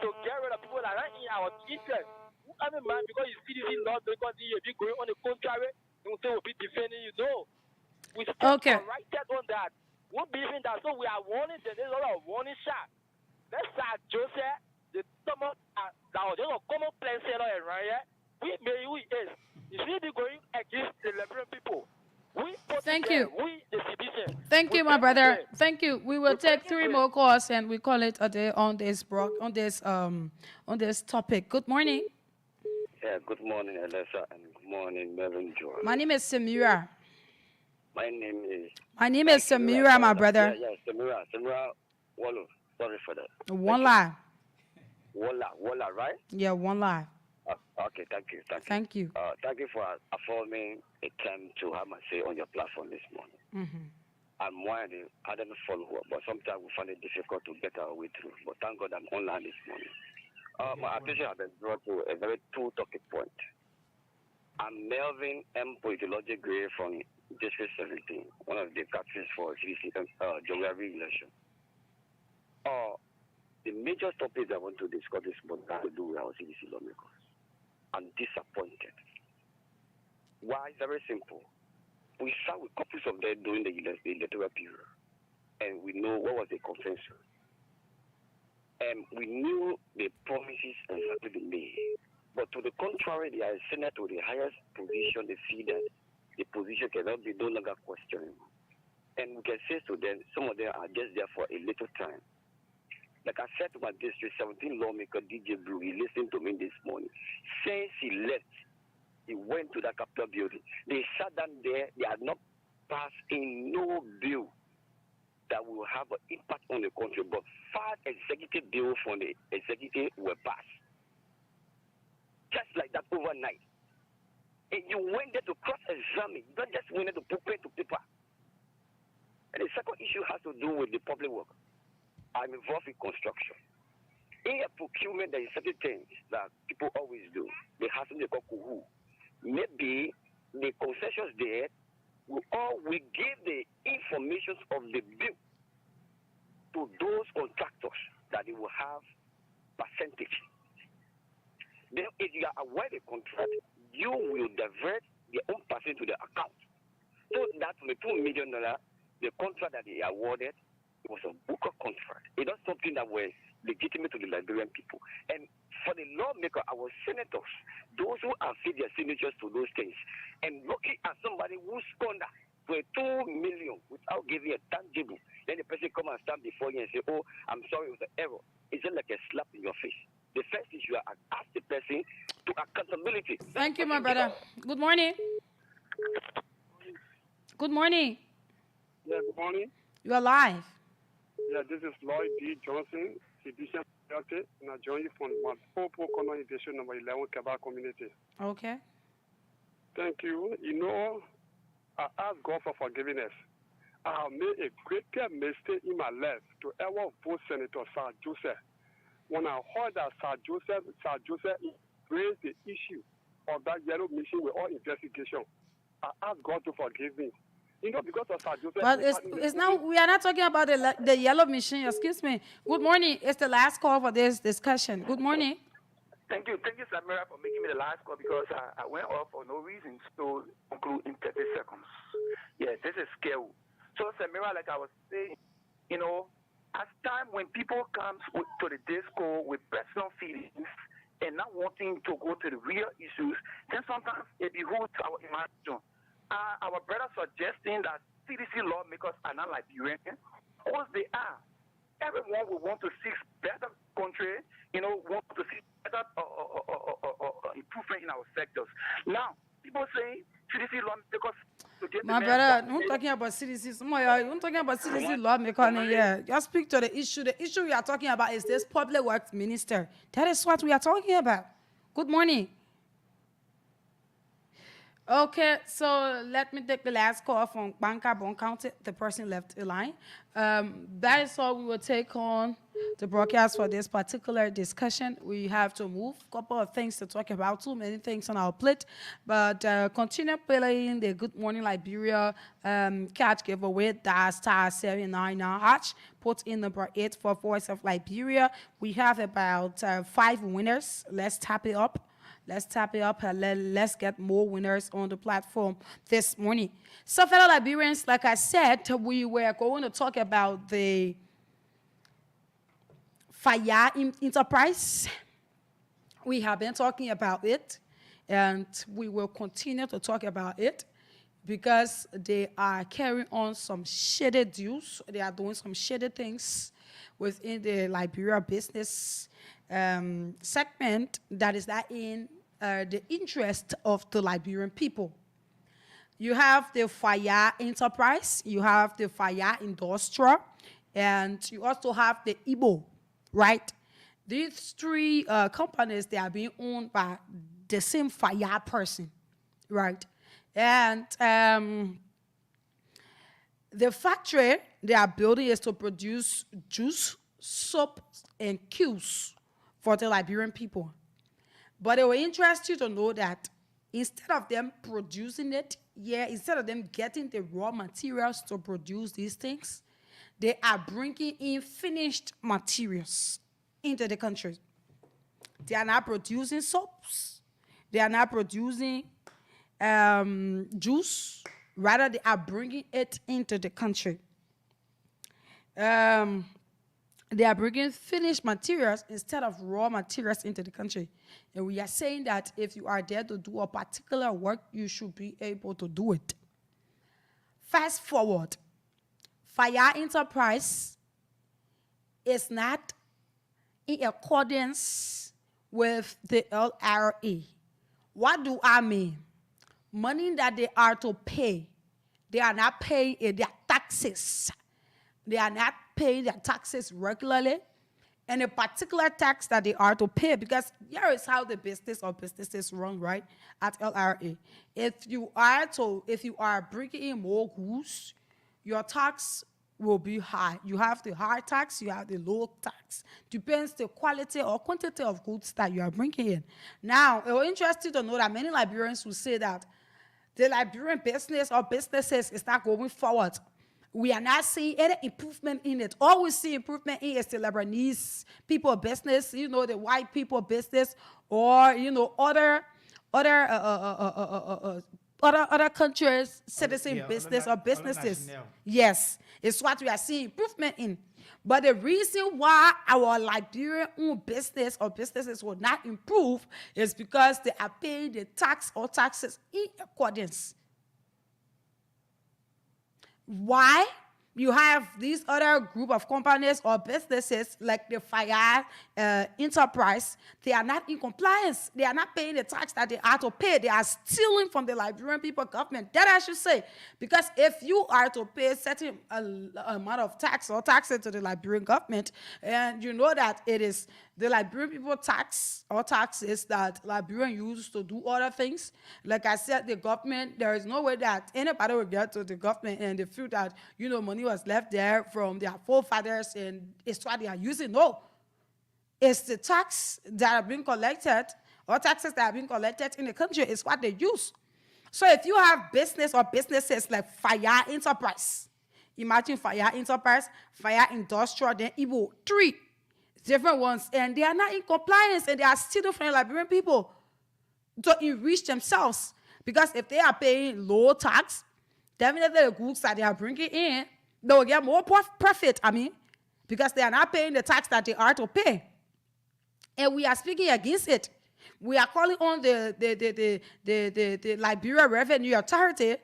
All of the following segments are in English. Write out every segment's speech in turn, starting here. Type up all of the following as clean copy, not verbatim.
to get rid of people that are in our interest. I mean, man, because you see this law, because you'll be going on the contrary, you say we'll be defending you. No. We stand corrected on that. We believe in that. So we are warning them. There's a lot of warning shots. Let's start Joseph, the stomach, that was just a common place here, right? We may, we is. You should be going against the Liberian people. Thank you. We, the citizen. Thank you, my brother. Thank you. We will take 3 more calls and we call it a day on this on this topic. Good morning. Yeah, good morning, Alessa, and good morning, Melvin Joe. My name is Samira. My name is Samira, my brother. Yeah, Samira Wallo. Sorry for that. One lie. Walla, right? Yeah, one lie. Okay, thank you. Thank you. Thank you for affording a time to have my say on your platform this morning. Mm-hmm. I'm one of the ardent follower, but sometimes we find it difficult to get our way through. But thank God I'm online this morning. My attention has been brought to a very two talking point. I'm Melvin M. Politology Gray from District 17, one of the captains for CDC geography election. The major topics I want to discuss this morning have to do with our CDC lawmakers. I'm disappointed. Why? It's very simple. We sat with couples of them during the electoral period, and we know what was the consensus. And we knew the promises exactly been made. But to the contrary, they are senate to the highest position. They see that the position cannot be no longer questioned. And we can say to them, some of them are just there for a little time. Like I said to my District 17 lawmaker, DJ Blue, he listened to me this morning. Since he left, he went to the Capitol building. They sat down there. They had not passed in no bill that will have an impact on the country, but 5 executive bills from the executive were passed. Just like that overnight. And you went there to cross-examine. You don't just went there to put pen to paper. And the second issue has to do with the public work. I'm involved in construction. In a procurement, there is certain things that people always do. They have something called kuhu. Maybe the concessions there we give the information of the bill to those contractors that they will have percentage. Then if you are aware of the contract, you will divert their own percent to the account. So that from the $2 million, the contract that they awarded, it was a Booker contract. It was something that was legitimate to the Liberian people. And for the lawmaker, our senators, those who have filled their signatures to those things, and looking at somebody who squandered for $2 million without giving a tangible, then the person come and stand before you and say, "Oh, I'm sorry, it was an error." It's just like a slap in your face. The first issue, I ask the person to accountability. Thank you, my brother. Good morning. Good morning. Yeah, good morning. You are live. Yeah, this is Lloyd D. Johnson, Edition Director, and I join you from my Popo Corner Edition number 11, Kabak Community. Okay. Thank you. You know, I ask God for forgiveness. I have made a greater mistake in my life to ever vote Senator Sir Joseph. When I heard that Sir Joseph raised the issue of that yellow mission with all investigation, I ask God to forgive me. You know, because of Sir Joseph. But it's now, we are not talking about the yellow machine. Excuse me. Good morning. It's the last call for this discussion. Good morning. Thank you, Samira, for making me the last call because I went off for no reason to conclude in 30 seconds. Yeah, this is scary. So, Samira, like I was saying, you know, as time when people come to the disco with personal feelings and not wanting to go to the real issues, then sometimes it behooves our imagination. Our brother suggesting that CDC lawmakers are not Liberian. Of course they are. Everyone will want to see better country, you know, want to see better improvement in our sectors. Now, people say CDC lawmakers. My brother, I'm talking about CDC. I'm talking about CDC lawmakers. Yeah, just speak to the issue. The issue we are talking about is this public works minister. That is what we are talking about. Good morning. Okay, so let me take the last call from Banka Bon County. The person left the line. That is all we will take on the broadcast for this particular discussion. We have to move. A couple of things to talk about, too many things on our plate. But continue playing the Good Morning Liberia catch giveaway. That's star 799 hatch. Put in number 8 for Voice of Liberia. We have about 5 winners. Let's tap it up. Let's tap it up and let's get more winners on the platform this morning. So, fellow Liberians, like I said, we were going to talk about the fire enterprise. We have been talking about it, and we will continue to talk about it because they are carrying on some shady deals. They are doing some shady things within the Liberia business segment that is not in the interest of the Liberian people. You have the fire enterprise, you have the fire industrial, and you also have the Igbo, right? These 3 companies, they are being owned by the same fire person, right? And the factory they are building is to produce juice, soap, and cues for the Liberian people. But it will interest you to know that instead of them producing it, instead of them getting the raw materials to produce these things, they are bringing in finished materials into the country. They are not producing soaps. They are not producing juice. Rather, they are bringing it into the country. They are bringing finished materials instead of raw materials into the country. And we are saying that if you are there to do a particular work, you should be able to do it. Fast forward. Fire enterprise is not in accordance with the LRA. What do I mean? Money that they are to pay, they are not paying their taxes. They are not paying their taxes regularly, and a particular tax that they are to pay, because here is how the business or businesses run, right, at LRA. If you are bringing in more goods, your tax will be high. You have the high tax, you have the low tax. Depends the quality or quantity of goods that you are bringing in. Now, it will interest you to know that many Liberians will say that the Liberian business or businesses is not going forward. We are not seeing any improvement in it. All we see improvement in is the Lebanese people business, the white people business, or other countries' citizen business or businesses. Yes, it's what we are seeing improvement in. But the reason why our Liberian-owned business or businesses will not improve is because they are paying the tax or taxes in accordance. Why? You have these other group of companies or businesses like the fire enterprise. They are not in compliance. They are not paying the tax that they are to pay. They are stealing from the Liberian people government. That I should say. Because if you are to pay a certain amount of tax or taxes to the Liberian government, and you know that it is the Liberian people tax or taxes that Liberian use to do other things. Like I said, the government, there is no way that anybody will get to the government and they feel that, money was left there from their forefathers and it's what they are using. No. It's the tax that are being collected or taxes that are being collected in the country is what they use. So if you have business or businesses like fire enterprise, imagine fire enterprise, fire industrial, then Igbo, 3 different ones, and they are not in compliance, and they are stealing from the Liberian people to enrich themselves. Because if they are paying low tax, definitely the goods that they are bringing in, they will get more profit, because they are not paying the tax that they are to pay. And we are speaking against it. We are calling on the Liberia Revenue Authority.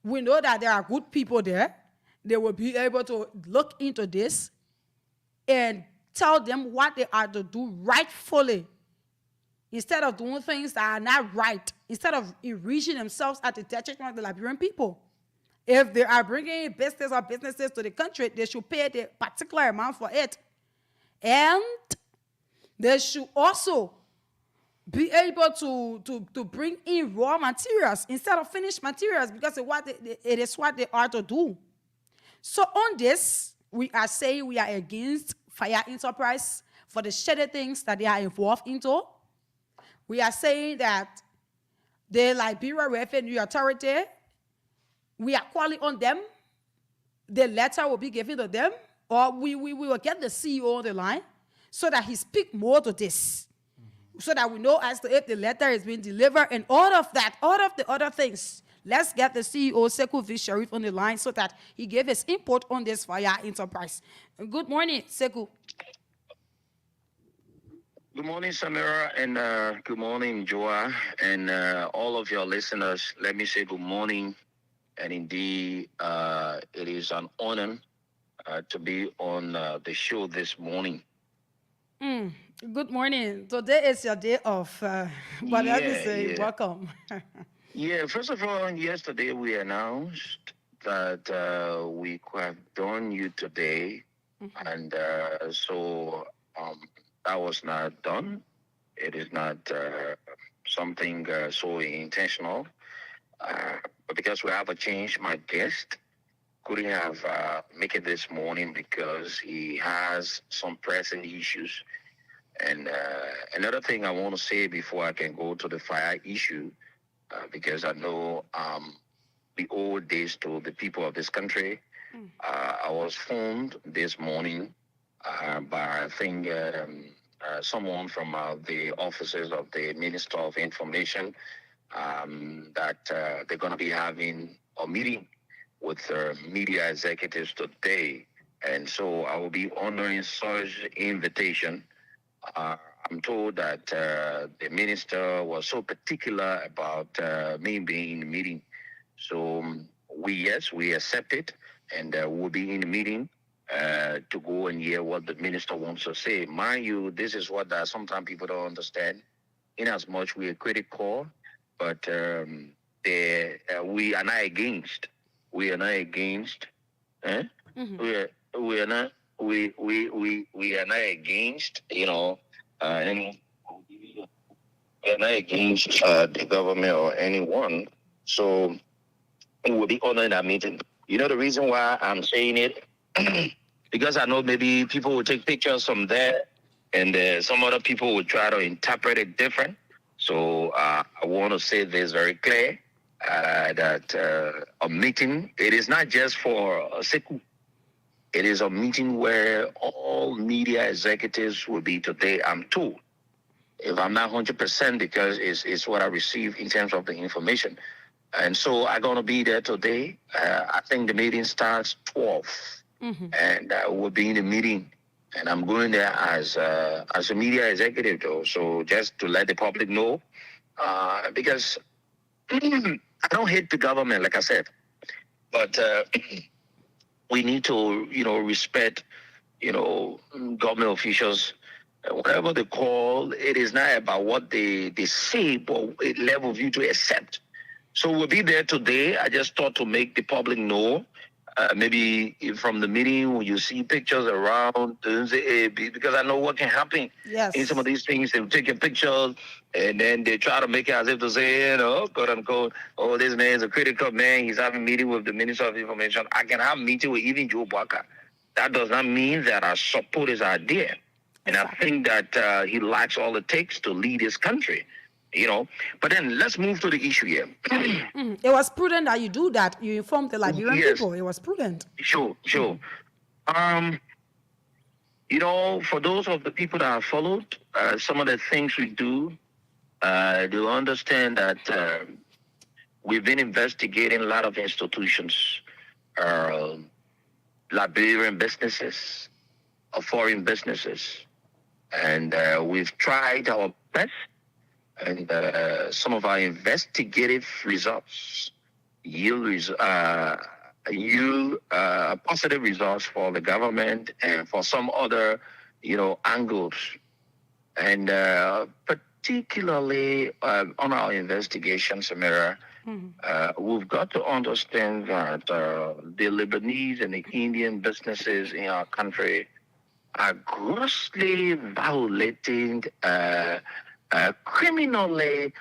We know that there are good people there. They will be able to look into this and tell them what they are to do rightfully, instead of doing things that are not right, instead of enriching themselves at the detriment of the Liberian people. If they are bringing in business or businesses to the country, they should pay the particular amount for it. And they should also be able to bring in raw materials instead of finished materials, because it is what they are to do. So on this, we are saying we are against fire enterprise for the shady things that they are involved into. We are saying that the Liberia Revenue Authority, we are calling on them. The letter will be given to them, or we will get the CEO on the line so that he speak more to this, so that we know as to if the letter is being delivered and all of that, all of the other things. Let's get the CEO, Sekou V. Sharif, on the line so that he gave his input on this fire enterprise. Good morning, Sekou. Good morning, Samira, and good morning, Joa, and all of your listeners. Let me say good morning. And indeed, it is an honor to be on the show this morning. Good morning. Today is your day off. But let me say welcome. Yeah, first of all, yesterday we announced that we could have done you today. And so that was not done. It is not something so intentional. But because we have a change, my guest couldn't have make it this morning because he has some pressing issues. And another thing I want to say before I can go to the fire issue, because I know we owe this to the people of this country. I was phoned this morning by, I think, someone from the offices of the Minister of Information that they're going to be having a meeting with media executives today. And so I will be honoring such invitation. I'm told that the minister was so particular about me being in the meeting. So we accept it, and we'll be in the meeting to go and hear what the minister wants to say. Mind you, this is what sometimes people don't understand. In as much we are critical, but we are not against. We are not against. Eh? We are not. We are not against. And we are not against the government or anyone. So we will be honoring that meeting. You know the reason why I'm saying it? Because I know maybe people will take pictures from there, and some other people will try to interpret it different. So I want to say this very clear, that a meeting, it is not just for Sekou. It is a meeting where all media executives will be today, I'm told. If I'm not 100%, because it's what I receive in terms of the information. And so I'm going to be there today. I think the meeting starts 12. And we'll be in the meeting. And I'm going there as a media executive, though. So just to let the public know, because I don't hate the government, like I said. But we need to, respect, government officials. Whatever they call, it is not about what they say, but a level of you to accept. So we'll be there today. I just thought to make the public know. Maybe from the meeting, when you see pictures around, because I know what can happen in some of these things. They'll take your pictures, and then they try to make it as if to say, quote unquote, oh, this man is a critical man. He's having a meeting with the Minister of Information. I can have a meeting with even Joe Baka. That does not mean that I support his idea. And I think that he lacks all it takes to lead his country. But then let's move to the issue here. It was prudent that you do that. You informed the Liberian people. It was prudent. Sure. For those of the people that have followed some of the things we do, they'll understand that we've been investigating a lot of institutions, Liberian businesses, foreign businesses, and we've tried our best. And some of our investigative results yield positive results for the government and for some other, angles. And particularly on our investigation, Samira, we've got to understand that the Lebanese and the Indian businesses in our country are grossly violating criminally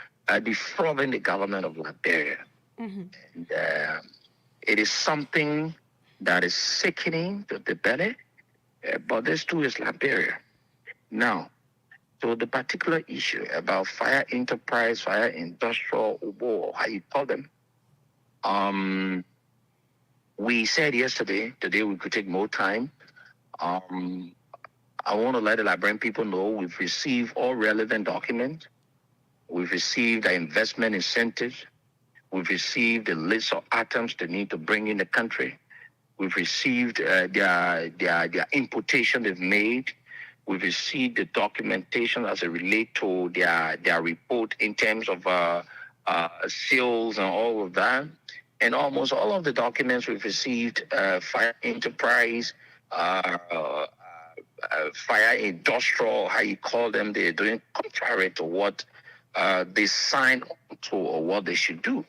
defrauding the government of Liberia. And it is something that is sickening to the belly. But this too is Liberia. Now, so the particular issue about fire enterprise, fire industrial, or how you call them, we said yesterday, today we could take more time. I want to let the Liberian people know we've received all relevant documents. We've received the investment incentives. We've received the list of items they need to bring in the country. We've received their importation they've made. We've received the documentation as it relates to their report in terms of sales and all of that. And almost all of the documents we've received, fire enterprise, fire industrial, how you call them, they're doing contrary to what they signed to or what they should do.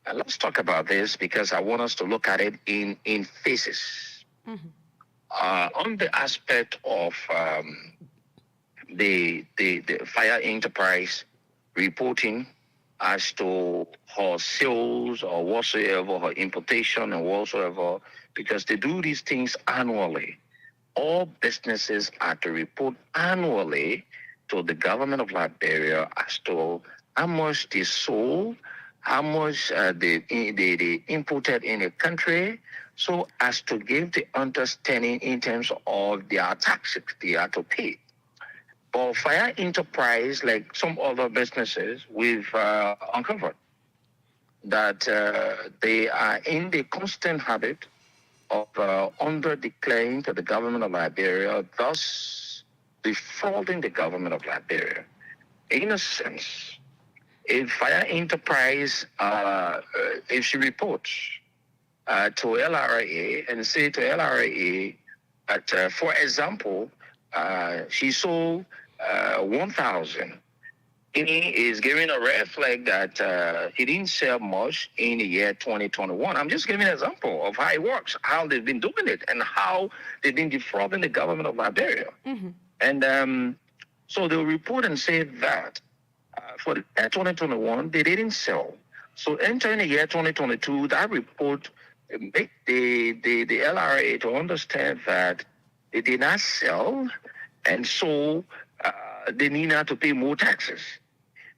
And let's talk about this because I want us to look at it in phases. Mm-hmm. On the aspect of the fire enterprise reporting as to her sales or whatsoever, her importation and whatsoever, because they do these things annually. All businesses are to report annually to the government of Liberia as to how much they sold, how much they imported in the country, so as to give the understanding in terms of their taxes they are to pay. For fire enterprise, like some other businesses, we've uncovered that they are in the constant habit of under-declaring to the government of Liberia, thus defrauding the government of Liberia. In a sense, if fire enterprise, if she reports to LRA and say to LRA that, for example, she sold 1,000, he is giving a red flag that he didn't sell much in the year 2021. I'm just giving an example of how it works, how they've been doing it, and how they've been defrauding the government of Liberia. Mm-hmm. And so they'll report and say that for the year 2021, they didn't sell. So entering the year 2022, that report make the LRA to understand that they did not sell, and so they need not to pay more taxes.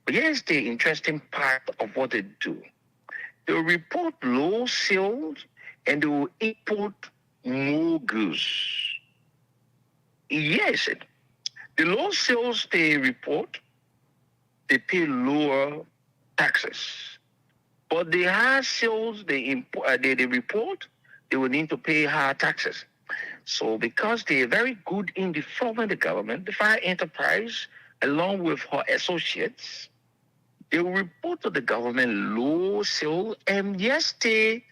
But here's the interesting part of what they do. They will report low sales and they will import more goods. Yes, the low sales they report, they pay lower taxes. But the high sales they report, they will need to pay higher taxes. So because they are very good in defrauding the government, the fire enterprise, along with her associates, they will report to the government low sales, and yes, the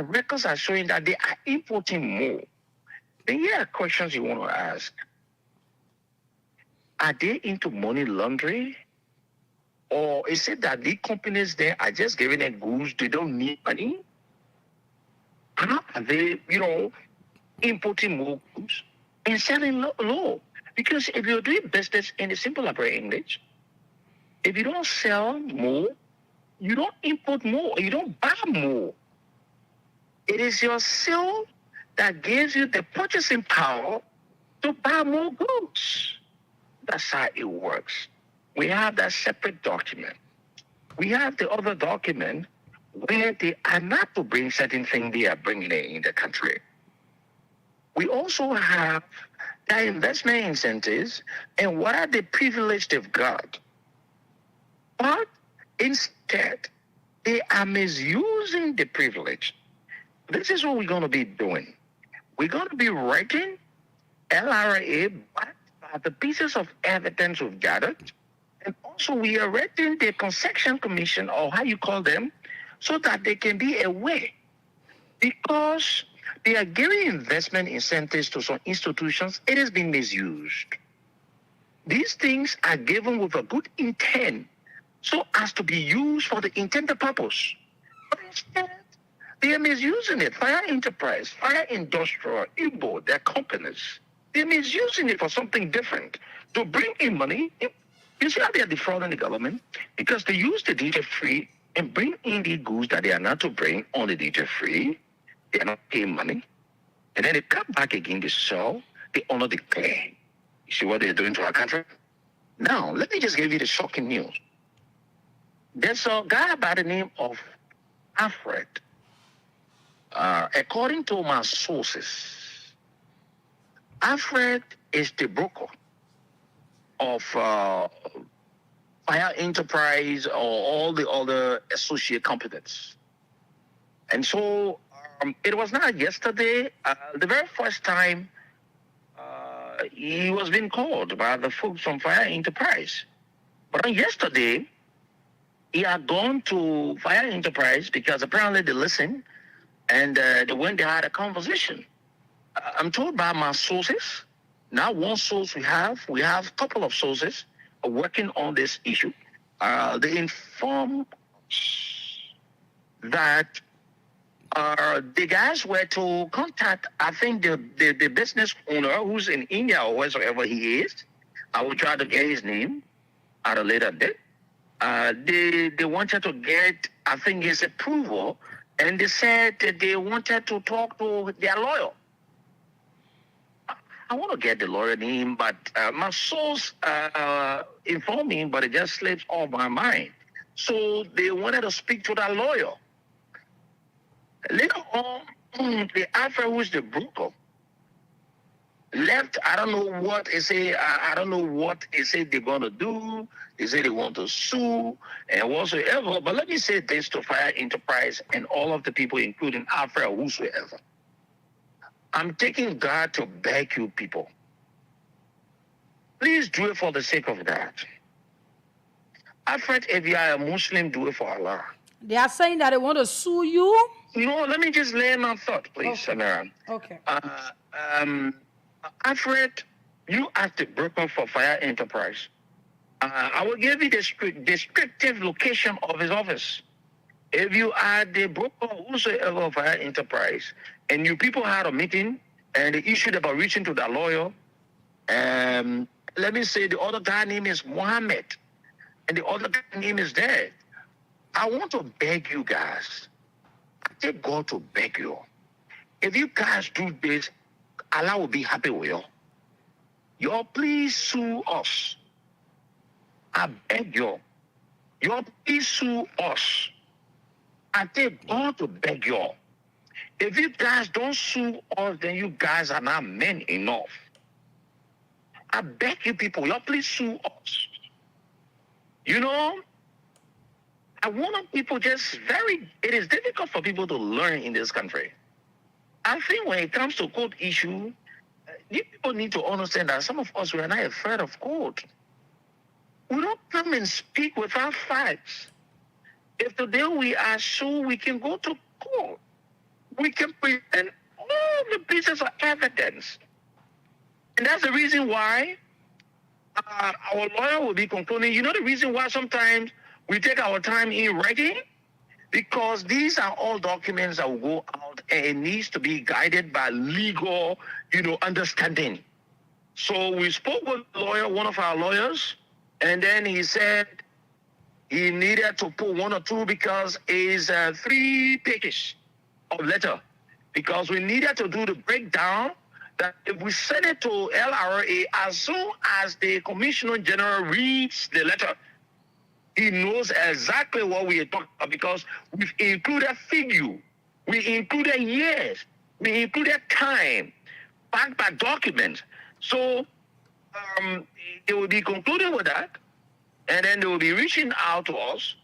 records are showing that they are importing more. Then here are questions you want to ask. Are they into money laundering? Or is it that the companies there are just giving them goods, they don't need money? How are they, importing more goods and selling low? Because if you're doing business in the simple Liberian English, if you don't sell more, you don't import more, you don't buy more. It is your sale that gives you the purchasing power to buy more goods. That's how it works. We have that separate document. We have the other document where they are not to bring certain things they are bringing in the country. We also have the investment incentives and what are the privileges they've got. But instead, they are misusing the privilege. This is what we're going to be doing. We're going to be writing LRA back by the pieces of evidence we've gathered. And also we are writing the Concession Commission, or how you call them, so that they can be aware. Because they are giving investment incentives to some institutions, it has been misused. These things are given with a good intent, so as to be used for the intended purpose. But instead, they are misusing it. Fire enterprise, fire industrial, Igbo, their companies, they're misusing it for something different, to bring in money. You see how they are defrauding the government? Because they use the duty-free and bring in the goods that they are not to bring on the duty-free. They are not paying money. And then they come back again to sell. They honor the declare. You see what they're doing to our country? Now, let me just give you the shocking news. There's a guy by the name of Alfred. According to my sources, Alfred is the broker of Fire Enterprise or all the other associate companies. And so it was not yesterday, the very first time he was being called by the folks from Fire Enterprise. But on yesterday, he had gone to Fire Enterprise because apparently they listened and when they had a conversation. I'm told by my sources, not one source we have a couple of sources working on this issue. They inform that the guys were to contact, I think, the business owner who's in India or wherever he is. I will try to get his name at a later date. They wanted to get, I think, his approval, and they said that they wanted to talk to their lawyer. I want to get the lawyer name, but my source informed me, but it just slips off my mind. So they wanted to speak to that lawyer. Later on, the Alpha, who's the broker, left. I don't know what they say. I don't know what they say they're going to do. They say they want to sue and whatsoever. But let me say this to Fire Enterprise and all of the people, including Alpha or whosoever. I'm taking God to beg you people. Please do it for the sake of God. Alfred, if you are a Muslim, do it for Allah. They are saying that they want to sue you? No, let me just lay my thought, please, Samara. Okay. Alfred, you as the broker for Fire Enterprise. I will give you the descriptive location of his office. If you are the broker whosoever of Fire Enterprise, and you people had a meeting, and the issue about reaching to the lawyer, let me say the other guy name is Mohammed, and the other guy name is Dad. I want to beg you guys. I take God to beg you. If you guys do this, Allah will be happy with you. Y'all please sue us. I beg you. Y'all please sue us. I take God to beg you. If you guys don't sue us, then you guys are not men enough. I beg you people, y'all please sue us. You know, I want people it is difficult for people to learn in this country. I think when it comes to court issue, you people need to understand that some of us, we are not afraid of court. We don't come and speak without facts. If today we are sued, we can go to court. We can present all the pieces of evidence. And that's the reason why our lawyer will be concluding. You know the reason why sometimes we take our time in writing? Because these are all documents that will go out and it needs to be guided by legal, understanding. So we spoke with a lawyer, one of our lawyers, and then he said he needed to put one or two because it's 3 pages of letter. Because we needed to do the breakdown that if we send it to LRA, as soon as the Commissioner General reads the letter, he knows exactly what we are talking about because we've included figure, we included years, we included time, backed by documents. So they will be concluding with that, and then they will be reaching out to us.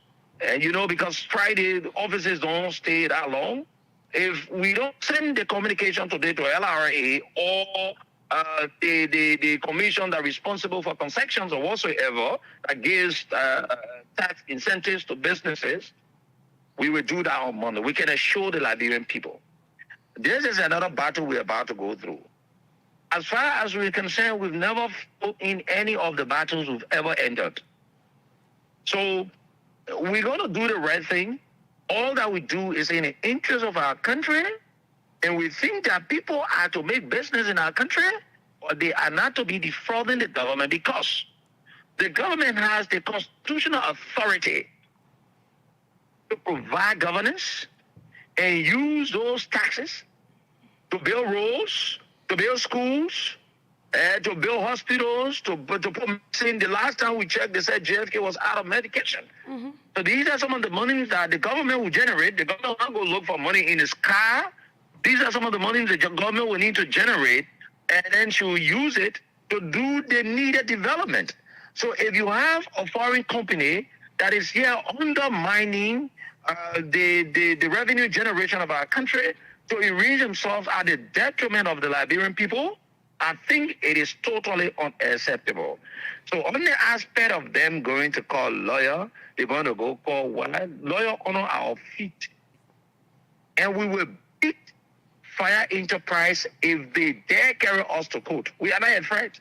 And because Friday the offices don't stay that long. If we don't send the communication today to LRA or the commission that is responsible for concessions or whatsoever that gives tax incentives to businesses, we will do that on Monday. We can assure the Liberian people. This is another battle we're about to go through. As far as we're concerned, we've never fought in any of the battles we've ever entered. So we're going to do the right thing. All that we do is in the interest of our country, and we think that people are to make business in our country, or they are not to be defrauding the government because the government has the constitutional authority to provide governance and use those taxes to build roads, to build schools, to build hospitals, to put medicine. The last time we checked, they said JFK was out of medication. So these are some of the monies that the government will generate. The government will not go look for money in its car. These are some of the monies the government will need to generate, and then she will use it to do the needed development. So if you have a foreign company that is here undermining the revenue generation of our country to enrich themselves at the detriment of the Liberian people, I think it is totally unacceptable. So on the aspect of them going to call lawyer, they're going to go call what? Lawyer on our feet. And we will beat Fire Enterprise if they dare carry us to court. We are not afraid.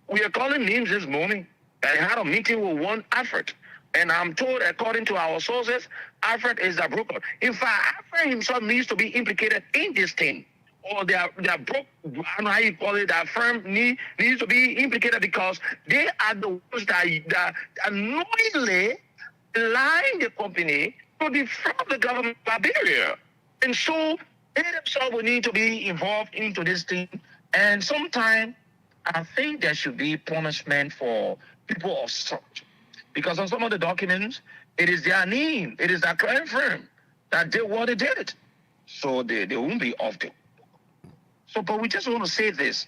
We are calling names this morning. I had a meeting with one Alfred. And I'm told, according to our sources, Alfred is a broker. In fact, Alfred himself needs to be implicated in this thing. Or they are broke, I don't know how you call it, that firm needs to be implicated because they are the ones that unknowingly lying the company to defraud the government of Liberia. And so they themselves will need to be involved into this thing. And sometimes I think there should be punishment for people of such. Because on some of the documents, it is their name, it is their client firm that did what they did. So they won't be off the. So, but we just want to say this.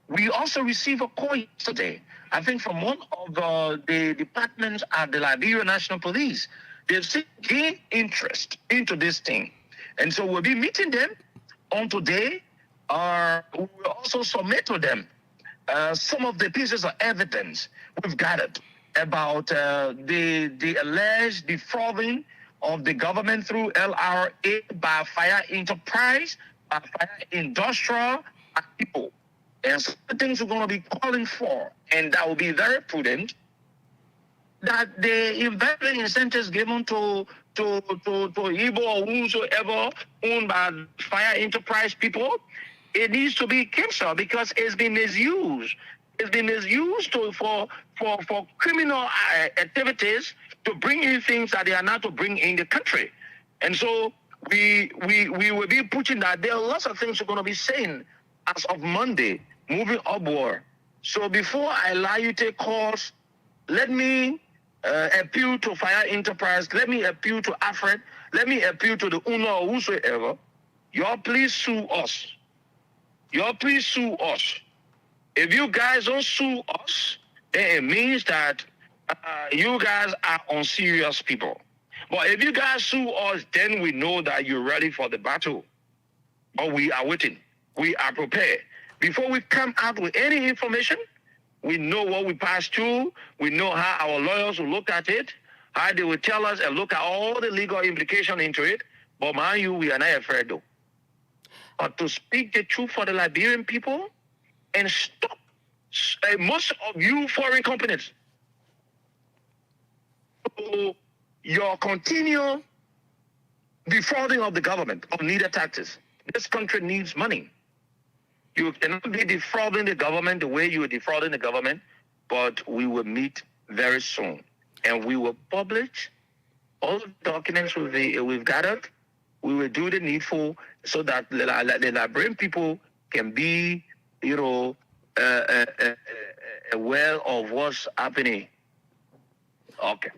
We also received a call yesterday, I think from one of the departments at the Liberia National Police. They've gained interest into this thing. And so we'll be meeting them on today. We will also submit to them some of the pieces of evidence we've gathered about the alleged defrauding of the government through LRA by Fire Enterprise, by Fire Industrial people. And some of the things we're going to be calling for, and that will be very prudent, that the investment incentives given to Igbo or whosoever owned by Fire Enterprise people, it needs to be canceled because it's been misused. It's been misused for criminal activities to bring in things that they are not to bring in the country. And so we will be pushing that. There are lots of things we're going to be saying as of Monday, moving upward. So before I allow you to take calls, let me appeal to Fire Enterprise. Let me appeal to Alfred. Let me appeal to the owner or whosoever. Y'all please sue us. Y'all please sue us. If you guys don't sue us, then it means that you guys are unserious people. But if you guys sue us, then we know that you're ready for the battle. But we are waiting. We are prepared. Before we come out with any information, we know what we passed through. We know how our lawyers will look at it, how they will tell us and look at all the legal implications into it. But mind you, we are not afraid though. But to speak the truth for the Liberian people and stop most of you foreign companies to your continual defrauding of the government of needed taxes. This country needs money. You cannot be defrauding the government the way you are defrauding the government, but we will meet very soon. And we will publish all the documents we've gathered. We will do the needful so that the Liberian people can be, aware of what's happening. Okay.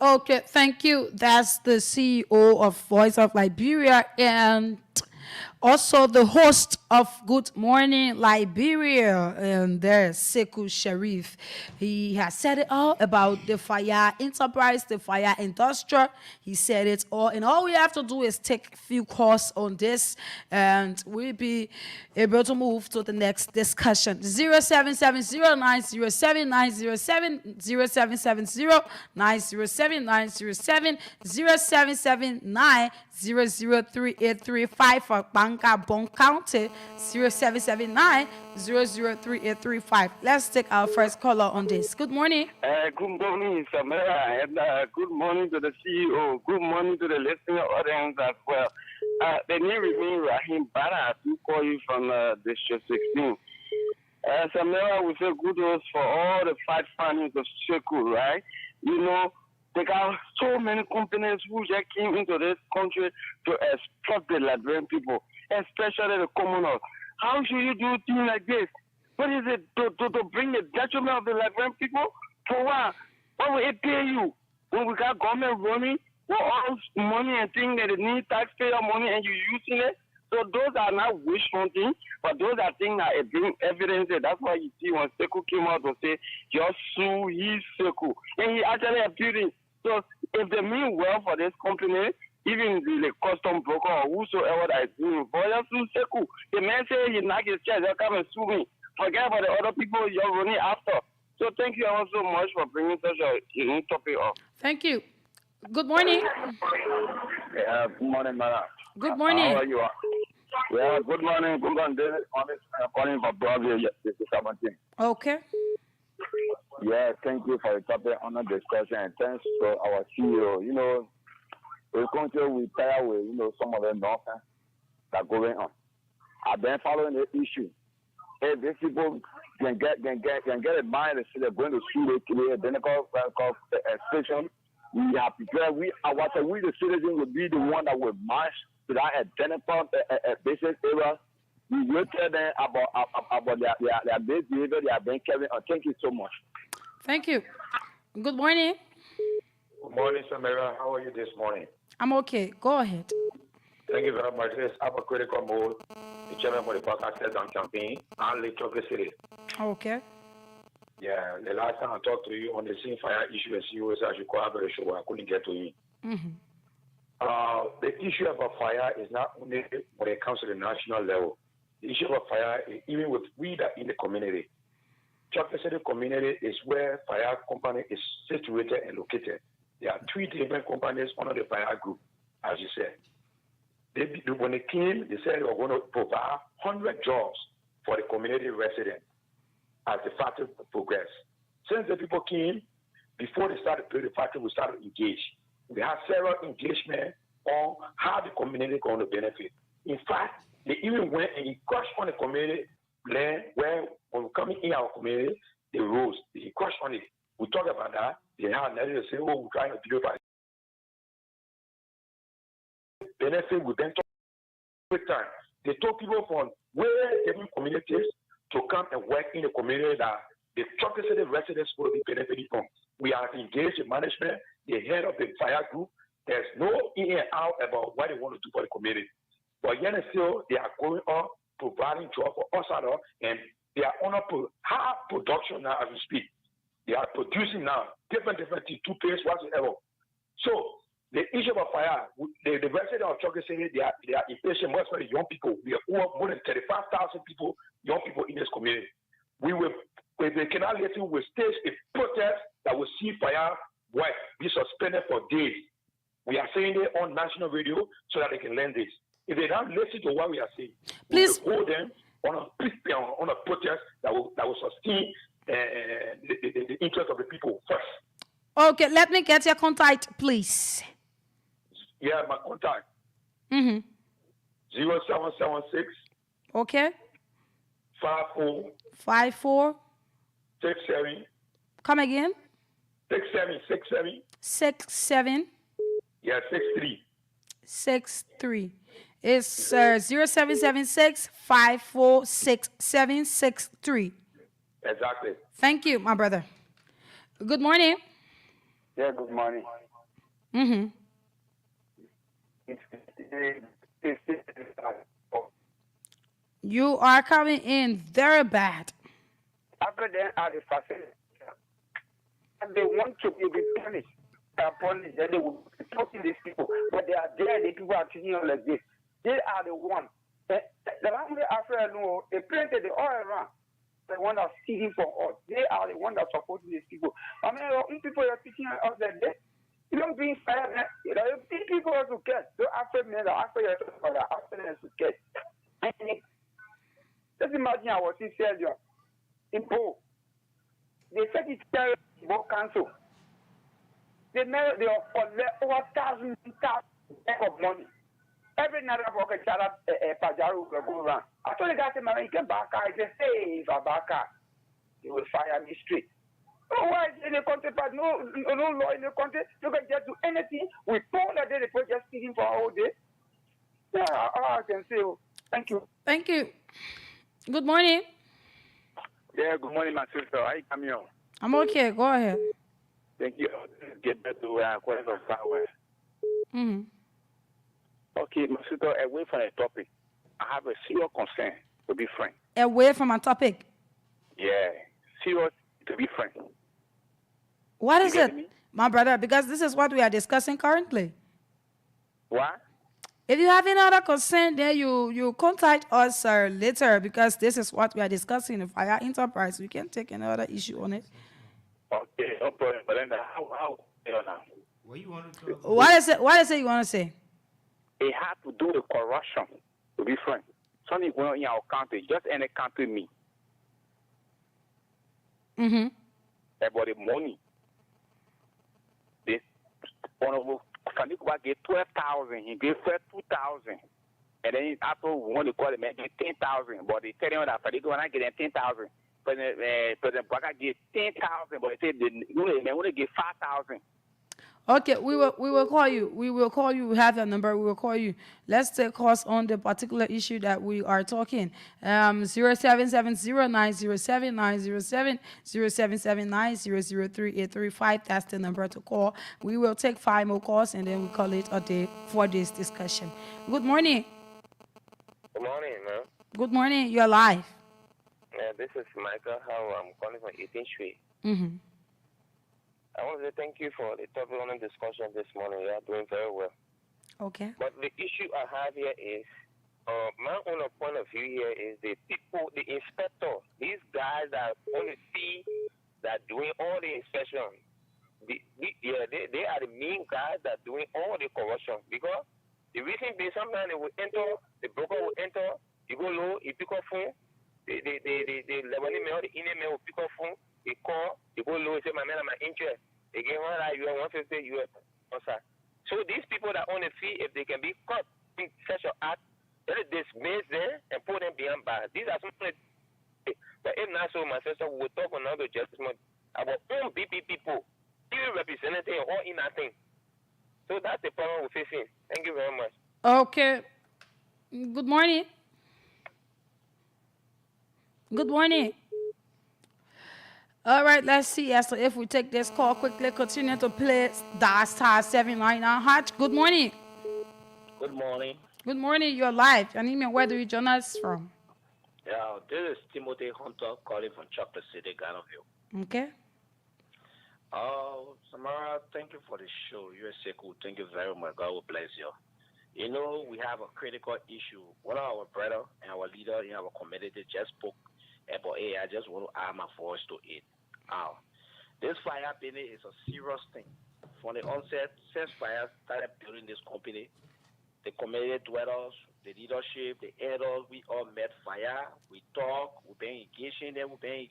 Okay, thank you. That's the CEO of Voice of Liberia and also the host of Good Morning Liberia, and there's Sekou Sharif. He has said it all about the Fire Enterprise, the Fire Industrial. He said it all, and all we have to do is take a few calls on this, and we'll be able to move to the next discussion. 0770-907-907, 0770-907-907, 0779-003-835 for Banka Bon County, 0779-003-835. Let's take our first caller on this. Good morning. Good morning, Samara, and good morning to the CEO. Good morning to the listening audience as well. The name is me, Rahim Bara. I call you from District 16. Samara, we say good news for all the fight findings of Sekou, right? There are so many companies who just came into this country to exploit the Liberian people, especially the commoners. How should you do things like this? What is it to bring the detriment of the Liberian people? For what? What will it pay you when we got government running? What all money and things that they need taxpayer money and you using it? So those are not wish hunting, but those are things that bring evidence. That's why you see when Sekou came out to say, just sue his Sekou. And he actually appealing. So if they mean well for this company, even the custom broker or whosoever that is doing, but just sue Sekou. The man say he knock his chest, they'll come and sue me. Forget about the other people you're running after. So thank you all so much for bringing such a unique topic up. Thank you. Good morning. Yeah, good morning, madam. Good morning. How are you? Yeah, good morning. Good morning, David. I'm calling for Bravo. This is 17. Okay. Yeah, thank you for the topic on the discussion, and thanks to our CEO. You know, we continue with tire with some of the nonsense that going on. I've been following the issue. If these people can get a mind and say they're going to sue the identical station, we have prepared. We the citizens will be the one that will march to that identical business area. We will tell them about their base behavior they have been carrying on. Thank you so much. Thank you. Good morning. Good morning, Samira. How are you this morning? I'm okay. Go ahead. Thank you very much. Let's have a critical mode. The chairman for the podcast on campaign and Lake Chocolate City. Okay. Yeah, the last time I talked to you on the same fire issue as you was actually collaboration, I couldn't get to you. The issue about fire is not only when it comes to the national level. The issue of fire is even with we that in the community. Chocolate City community is where fire company is situated and located. There are 3 different companies under the fire group, as you said. When they came, they said they were going to provide 100 jobs for the community residents as the factory progressed. Since the people came, before they started building the factory, we started to engage. We had several engagements on how the community is going to benefit. In fact, they even went and crushed on the community land where when we come in our community, the roads, they crushed on it. We talk about that. They had another to say, oh, we're trying to do it by benefit. We then talk with time. They told people from where different communities to come and work in the community that the Chocolate City residents will be benefiting from. We are engaged in management, the head of the fire group. There's no in and out about what they want to do for the community. But yet still, they are going on providing jobs for us out, and they are on a high production now as we speak. They are producing now different toothpaste whatsoever. So the issue of fire, the residents of Chocolate City, they are impatient, most of the young people. We have more than 35,000 people, young people in this community. If they cannot listen, we will stage a protest that will see fire work be suspended for days. We are saying it on national radio so that they can learn this. If they don't listen to what we are saying, please we will hold them on a protest that will sustain the interest of the people first. Okay, let me get your contact, please. Yeah, my contact. 0776. Okay. 54. 67. Come again. 67. Yeah, 63. 63. It's 0776 546763. Exactly. Thank you, my brother. Good morning. Yeah, good morning. You are coming in very bad. After they are the facility, and they want to be punished. Then they will be talking these people, but they are there. The people are treating them like this. They are the ones. The family after they planted the all around. The one that's stealing from us. They are the ones that supporting these people. I mean, people are teaching us that you don't bring fire. You know, people have to get. So after me, after them to get. Let's imagine I was in Serbia, in Poland. They said it's terrible council. They collect over thousands of money. Every night I walk a child Pajaro will go around. I told the guy, man, you can back out. I said, hey, if I back out, they will fire me straight. Oh, why in the country, but no law in the country, you can just do anything. We told that they were just speaking for a whole day. Yeah, all I can say. Thank you. Thank you. Good morning. Yeah, good morning, my sister. How you coming on? I'm okay. Go ahead. Thank you. Get back to question of power. Mm-hmm. Okay, my sister, away from the topic, I have a serious concern, to be frank. Away from our topic. Yeah, serious, to be frank. What You is get it, me? my brother? Because this is what we are discussing currently. What? If you have any other concern, then you contact us later because this is what we are discussing. If I are enterprise, we can take another issue on it. Okay, no problem. But then how you know now? What you want to talk about? What is it? What is it you want to say? It had to do with corruption, to be frank. Something going on in our country, just any country me, Mm-hmm. about the money. This honorable Fanikuba gave 12,000, he gave 2,000. And then after we want to call him, he gave 10,000. But they tell him that Fanikuba not getting 10,000. President Baka gave 10,000, but they said they only give 5,000. Okay, we will call you. We will call you. We have your number. We will call you. Let's take course on the particular issue that we are talking. 0770907907 0779003835. That's the number to call. We will take 5 more calls and then we call it a day for this discussion. Good morning. Good morning, man. Good morning. You're live. This is Michael How I'm calling from 18th Street. Mm-hmm. I want to say thank you for the topic on the discussion this morning. You are doing very well. Okay. But the issue I have here is, my own point of view here is the people, the inspector, these guys that only see that doing all the inspection. They are the main guys that doing all the corruption. Because the reason being sometimes they will enter, the broker will enter, you go low, you pick up phone, the Lebanese mail, the Indian mail will pick up phone, they call, you go low, you say, my man, I'm interest. They get $100, $150 US. So these people that only see if they can be caught in such an act, they dismiss them and put them behind bars. These are some of the, but if not so, my sister, we will talk another judgment about own BP people, even representing or in nothing. So that's the problem we're facing. Thank you very much. Okay. Good morning. Good morning. All right, let's see. So if we take this call quickly, continue to play *799#. Good morning. Good morning. Good morning. You're live. Your name and where do you join us from? Yeah, this is Timothy Hunter calling from Chocolate City, Ghana. Okay. Samara, thank you for the show. You're so cool. Thank you very much. God will bless you. You know, we have a critical issue. One of our brother and our leader in our community just spoke about, hey, I just want to add my voice to it. This fire company is a serious thing. From the onset, since fire started building this company, the community dwellers, the leadership, the elders, we all met fire. We talk, we've been engaging them, They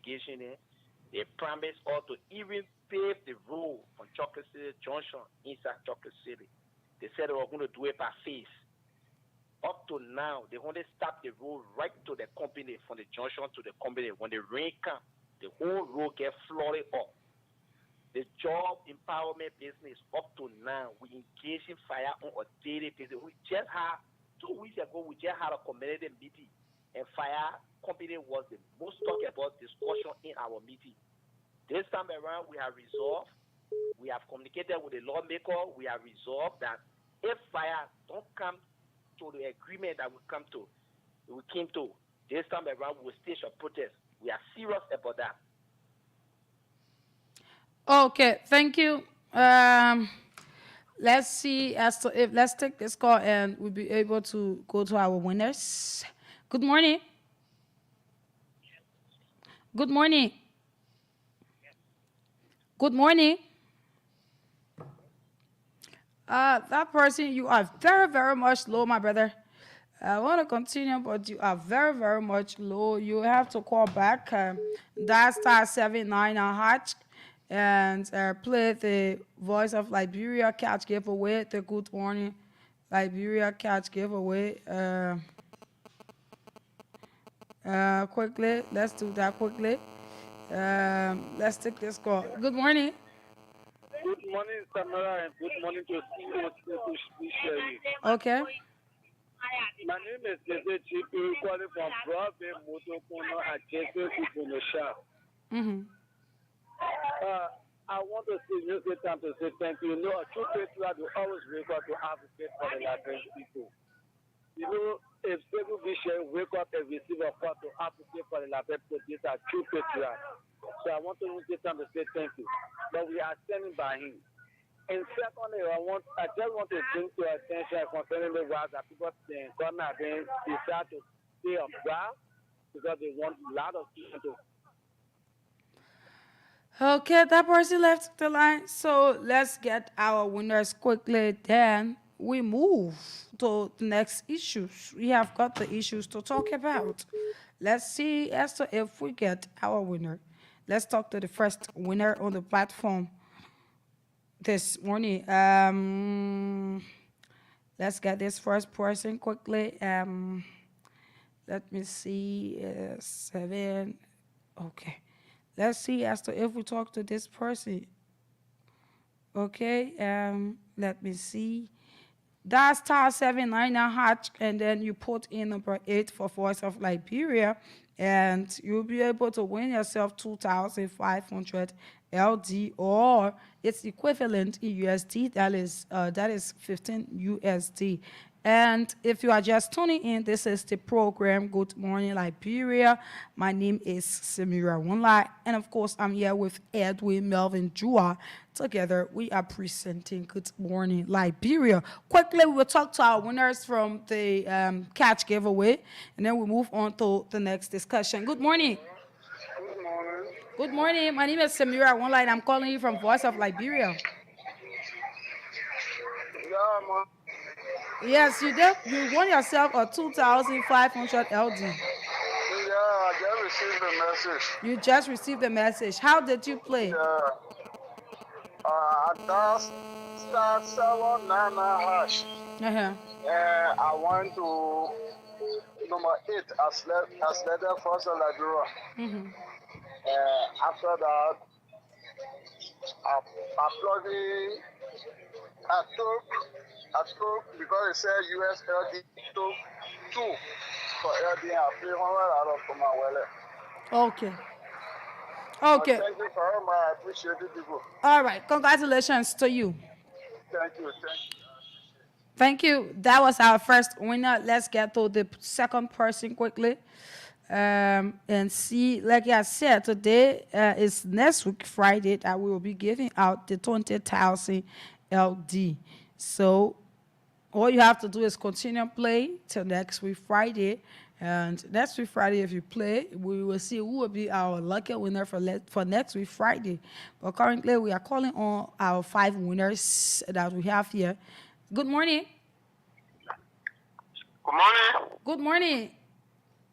promised us to even pave the road from Chocolate City Junction inside Chocolate City. They said they were going to do it by phase. Up to now, they only stop the road right to the company, from the junction to the company. When the rain comes, the whole road gets flooded up. The job empowerment business, up to now, we engage in fire on a daily basis. We just had, 2 weeks ago, we just had a community meeting, and fire company was the most talked about discussion in our meeting. This time around, we have resolved, we have communicated with the lawmaker, we have resolved that if fire don't come to the agreement that we came to, this time around we will stage a protest. We are serious about that. Okay, thank you. Let's see let's take this call and we'll be able to go to our winners. Good morning. Good morning. Good morning. That person, you are very, very much low, my brother. I want to continue, but you are very, very much low. You have to call back. That's *799# and play the Voice of Liberia catch giveaway. The Good Morning Liberia catch giveaway. Quickly, let's do that quickly. Let's take this call. Good morning. Good morning, Samara, and good morning to CEO. Okay. My name is Jesse Chipu, calling from Broadway Motokono adjacent to Bonosha. I want to use this time to say thank you. You know, a true patriot will always wake up to advocate for the Liberian people. You know, if people vision wake up and receive a call to advocate for the Liberian people, these are true patriots. So I want to use this time to say thank you. But we are standing by him. And secondly, I just want to bring to your attention concerning the words that people in Ghana decide to stay on ground because they want a lot of people to. Okay, that person left the line. So let's get our winners quickly. Then we move to the next issues. We have got the issues to talk about. Let's see as to if we get our winner. Let's talk to the first winner on the platform this morning. Let's get this first person quickly. Let me see. 7. Okay. Let's see as to if we talk to this person. Okay. Let me see. That's star 799 hatch, and then you put in number 8 for Voice of Liberia, and you'll be able to win yourself 2,500 LD, or its equivalent in USD. That is 15 USD. And if you are just tuning in, this is the program Good Morning Liberia. My name is Samira Wonlai, and of course I'm here with Edwin Melvin Jua. Together we are presenting Good Morning Liberia. Quickly, we'll talk to our winners from the catch giveaway, and then we'll move on to the next discussion. Good morning. Good morning. Good morning. My name is Samira Wonlai, and I'm calling you from Voice of Liberia. Yeah, man. Yes, you did. You won yourself a 2,500 LD. Yeah, I just received the message. You just received the message. How did you play? Yeah. That's star 799 hash. And I went to number 8 as letter first of Liberia. After that, I plugged in. I took because it said US LD, took 2 for LD and I paid $100 for my wallet. Okay. Okay. Thank you very much. I appreciate it, people. All right. Congratulations to you. Thank you. Thank you. That was our first winner. Let's get to the second person quickly. And see, like I said, today is next week, Friday, that we will be giving out the 20,000 LD. So all you have to do is continue play till next week, Friday. And next week, Friday, if you play, we will see who will be our lucky winner for next week, Friday. But currently, we are calling on our 5 winners that we have here. Good morning. Good morning. Good morning.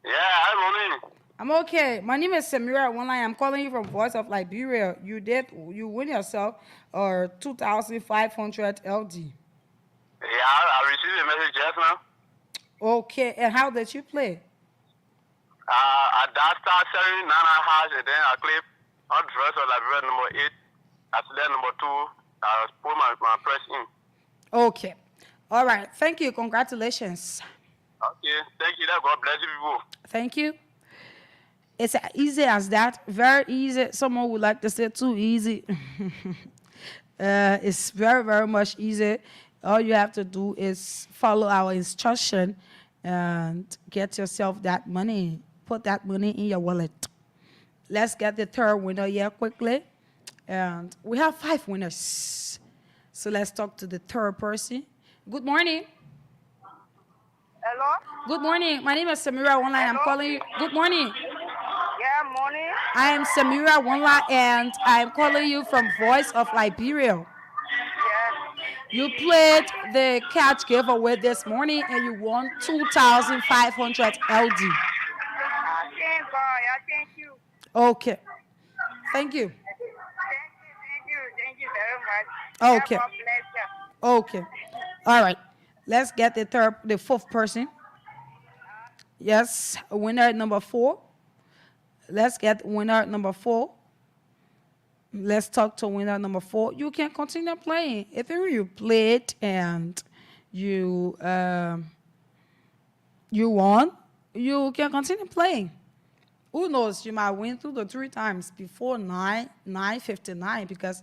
Yeah, hi, morning. I'm okay. My name is Samira Wonlai. I'm calling you from Voice of Liberia. You win yourself 2,500 LD. Yeah, I received a message just now. Okay, and how did you play? I dialed star 799 hash, and then I click on Voice of Liberia number 8. I select number 2. I put my press in. Okay. All right. Thank you. Congratulations. Okay. Thank you. God bless you people. Thank you. It's as easy as that. Very easy. Someone would like to say too easy. It's very, very much easy. All you have to do is follow our instruction and get yourself that money. Put that money in your wallet. Let's get the third winner here quickly. And we have 5 winners. So let's talk to the third person. Good morning. Hello? Good morning. My name is Samira Wonlai. I'm calling you. Good morning. Yeah, morning. I am Samira Wonlai, and I'm calling you from Voice of Liberia. Yeah. You played the catch giveaway this morning, and you won 2,500 LD. Thank God. Thank you. Okay. Thank you. Thank you very much. Okay. God bless you. Okay. All right. Let's get the 4th person. Yes, winner number 4. Let's get winner number 4. Let's talk to winner number 4. You can continue playing. If you played and you You won. You can continue playing. Who knows? You might win 2 to 3 times before 9:59 because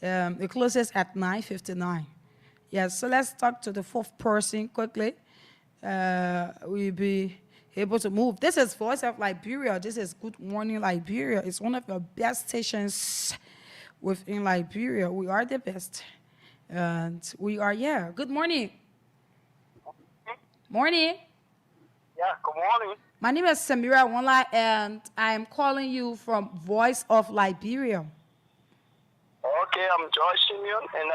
it closes at 9:59. Yes. So let's talk to the fourth person quickly. We'll be able to move. This is Voice of Liberia. This is Good Morning Liberia. It's one of the best stations within Liberia. We are the best. And we are, yeah. Good morning. Morning. Yeah, good morning. My name is Samira Wanla, and I'm calling you from Voice of Liberia. Okay, I'm George Simeon, and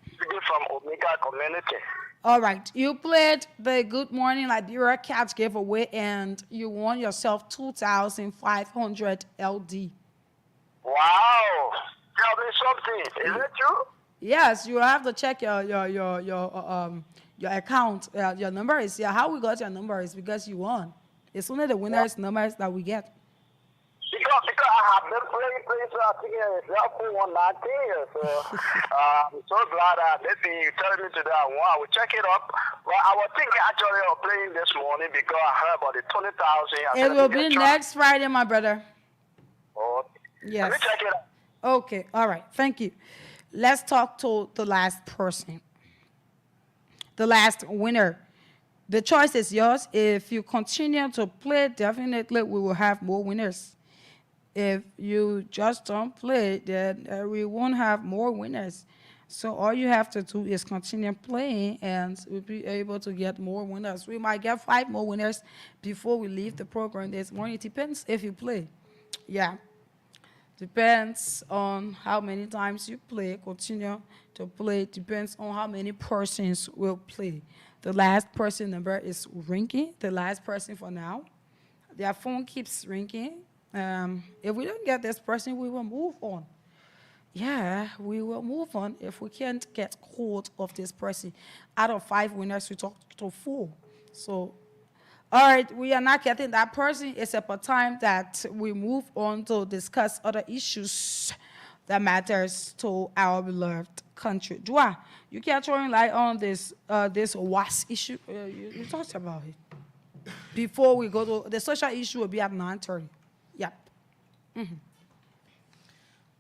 speaking from Omega Community. All right. You played the Good Morning Liberia Catch giveaway, and you won yourself 2,500 LD. Wow. Tell me something. Is it true? Yes, you have to check your account. Your number is, yeah, how we got your number is because you won. It's only the winners' numbers that we get. Because I have been playing, so I think it's for 119 years. So I'm so glad that maybe you telling me today I won. I will check it up. Well, I was thinking actually of playing this morning because I heard about the 20,000. It will be next Friday, my brother. Oh, yes. Let me check it out. Okay, all right. Thank you. Let's talk to the last person. The last winner. The choice is yours. If you continue to play, definitely we will have more winners. If you just don't play, then we won't have more winners. So all you have to do is continue playing, and we'll be able to get more winners. We might get 5 more winners before we leave the program this morning. It depends if you play. Yeah. Depends on how many times you play. Continue to play. Depends on how many persons will play. The last person number is ringing. The last person for now. Their phone keeps ringing. If we don't get this person, we will move on. Yeah, we will move on if we can't get hold of this person. Out of 5 winners, we talk to 4. So, all right, we are not getting that person. It's about time that we move on to discuss other issues that matters to our beloved country. Dua, you can't throw light on this WAS issue. You talked about it. Before we go to the social issue will be at 9:30. Yep. Mm-hmm.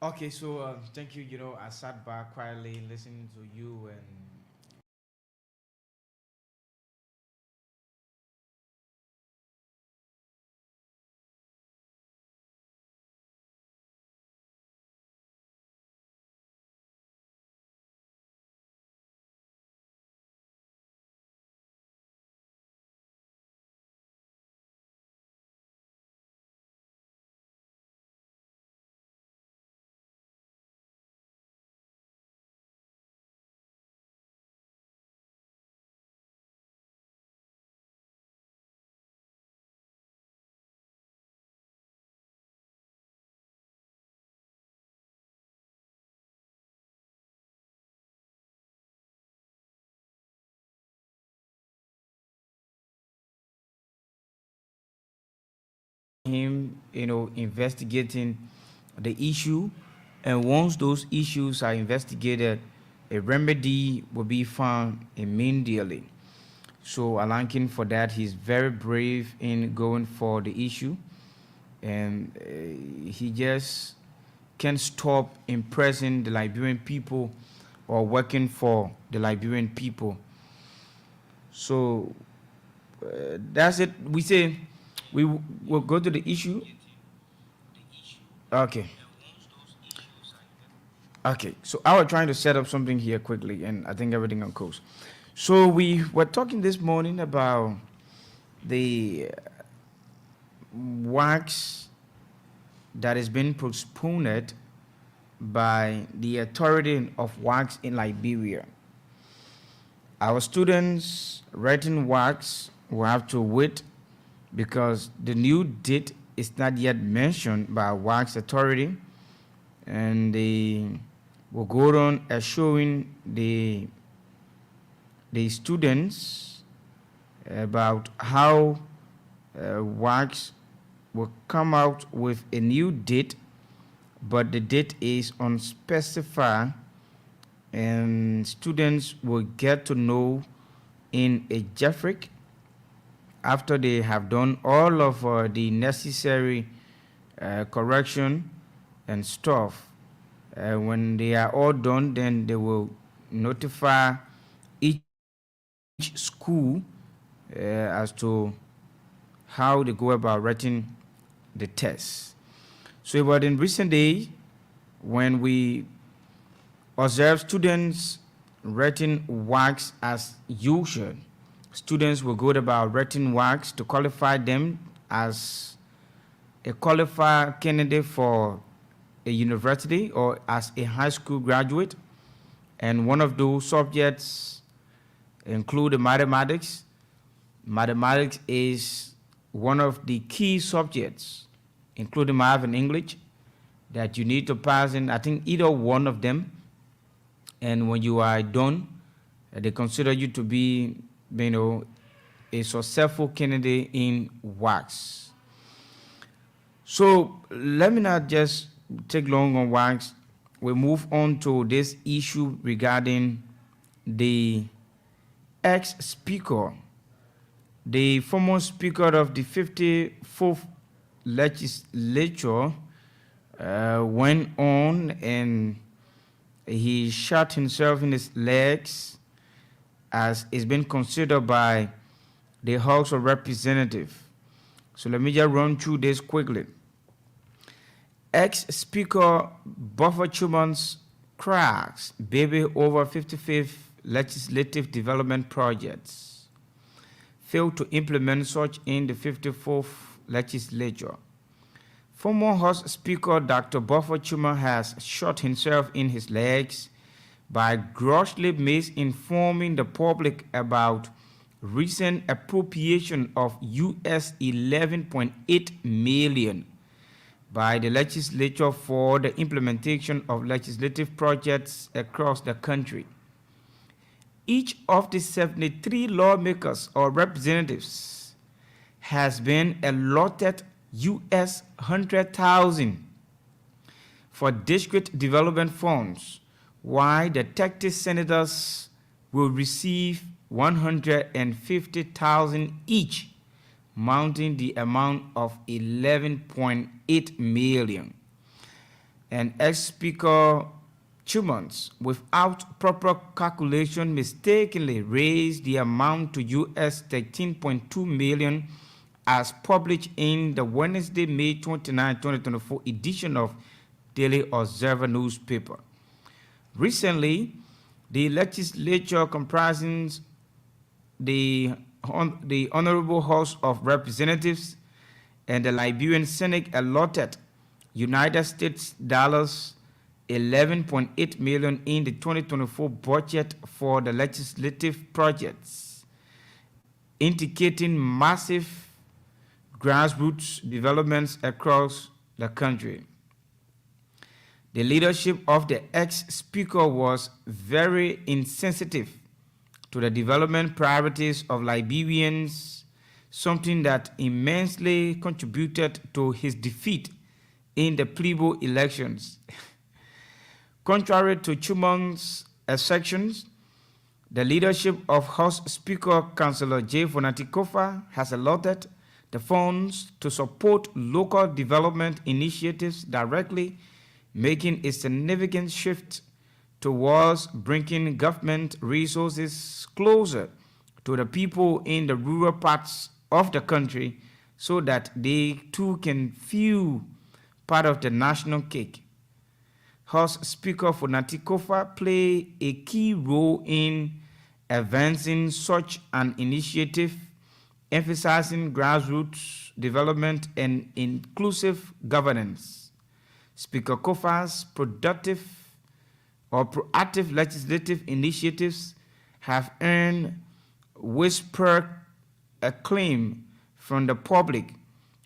Okay, so thank you. You know, I sat back quietly listening to you and him, you know, investigating the issue. And once those issues are investigated, a remedy will be found immediately. So Alankin for that, he's very brave in going for the issue. And he just can't stop impressing the Liberian people or working for the Liberian people. So that's it. We say we will go to the issue. Okay. Okay. So I was trying to set up something here quickly, and I think everything on course. So we were talking this morning about the wax that has been postponed by the authority of wax in Liberia. Our students writing wax will have to wait because the new date is not yet mentioned by wax authority, and they will go on showing the students about how wax will come out with a new date, but the date is unspecified, and students will get to know in a graphic after they have done all of the necessary correction and stuff, when they are all done, then they will notify each school as to how they go about writing the test. So, but in recent days, when we observe students writing works as usual, students will go about writing works to qualify them as a qualified candidate for a university or as a high school graduate. And one of those subjects include mathematics. Mathematics is one of the key subjects, including math and English, that you need to pass in, I think, either one of them. And when you are done, they consider you to be, a successful candidate in wax. So let me not just take long on wax. We move on to this issue regarding the ex-speaker, the former speaker of the 54th legislature, went on and he shot himself in his legs, as is being considered by the House of Representatives. So let me just run through this quickly. Ex-Speaker Buffer Chuman's cracks baby over 55th legislative development projects failed to implement such in the 54th legislature. Former House Speaker Dr. Buffer Chuma has shot himself in his legs by grossly misinforming the public about recent appropriation of US 11.8 million by the legislature for the implementation of legislative projects across the country. Each of the 73 lawmakers or representatives has been allotted US 100,000 for district development funds, while the 30 senators will receive 150,000 each, mounting the amount of 11.8 million. And ex-Speaker Chumans, without proper calculation, mistakenly raised the amount to US 13.2 million as published in the Wednesday, May 29, 2024 edition of Daily Observer newspaper. Recently, the legislature comprising the Honorable House of Representatives and the Liberian Senate allotted United States dollars 11.8 million in the 2024 budget for the legislative projects, indicating massive grassroots developments across the country. The leadership of the ex-speaker was very insensitive to the development priorities of Liberians, something that immensely contributed to his defeat in the plebo elections. Contrary to Chuman's assertions, the leadership of House Speaker Councillor J. Fonatikofa has allotted the funds to support local development initiatives directly, making a significant shift towards bringing government resources closer to the people in the rural parts of the country so that they too can feel part of the national cake. House Speaker Fonatikofa played a key role in advancing such an initiative, emphasizing grassroots development and inclusive governance. Speaker Kofa's proactive legislative initiatives have earned widespread acclaim from the public,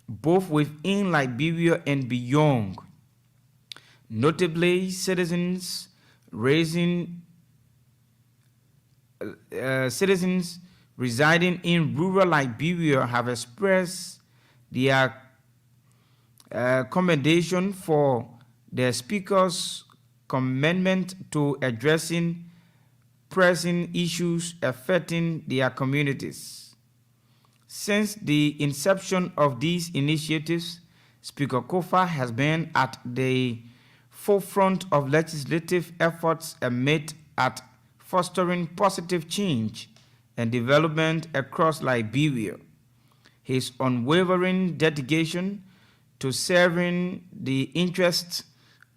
both within Liberia and beyond. Notably, citizens residing in rural Liberia have expressed their commendation for the Speaker's commitment to addressing pressing issues affecting their communities. Since the inception of these initiatives, Speaker Kofa has been at the forefront of legislative efforts aimed at fostering positive change and development across Liberia. His unwavering dedication to serving the interests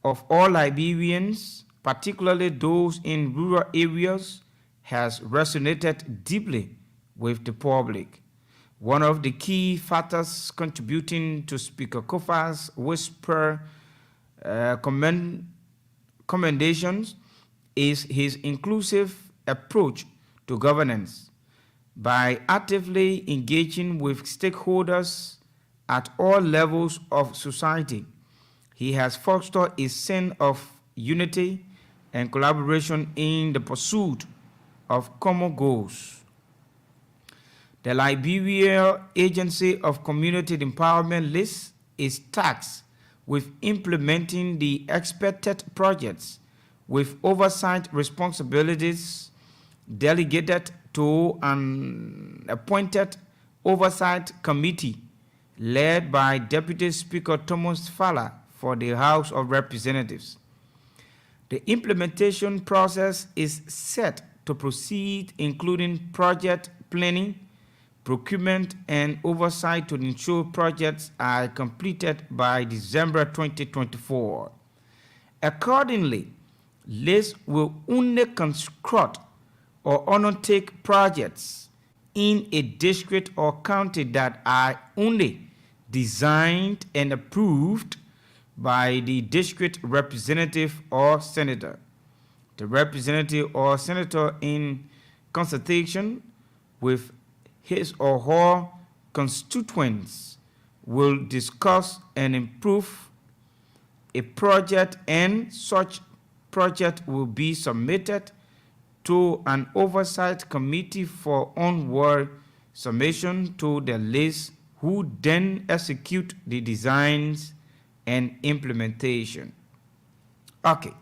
of all Liberians, particularly those in rural areas, has resonated deeply with the public. One of the key factors contributing to Speaker Kofa's whisper commendations is his inclusive approach to governance. By actively engaging with stakeholders at all levels of society, he has fostered a sense of unity and collaboration in the pursuit of common goals. The Liberia Agency of Community Empowerment list is tasked with implementing the expected projects with oversight responsibilities delegated to an appointed oversight committee led by Deputy Speaker Thomas Fowler for the House of Representatives. The implementation process is set to proceed, including project planning, procurement, and oversight to ensure projects are completed by December 2024. Accordingly, LIS will only construct or undertake projects in a district or county that are only designed and approved by the district representative or senator. The representative or senator, in consultation with his or her constituents, will discuss and improve a project, and such project will be submitted to an oversight committee for onward submission to the list, who then execute the designs and implementation. Okay,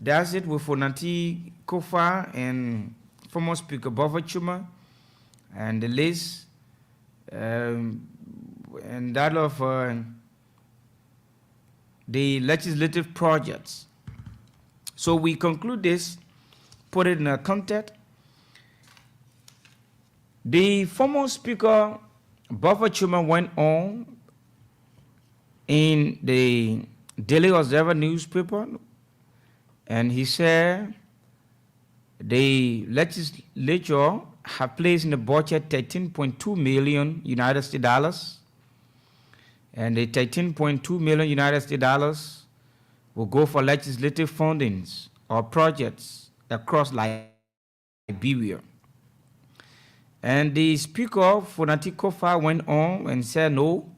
that's it with Fonati Kofa and former Speaker Bova Chuma, and the list and that of the legislative projects. So we conclude this, put it in a context. The former Speaker Bova Chuma went on in the Daily Observer newspaper, and he said the legislature have placed in the budget 13.2 million United States dollars, and the 13.2 million United States dollars will go for legislative fundings or projects across Liberia. And the Speaker, Fonati Kofa, went on and said, no,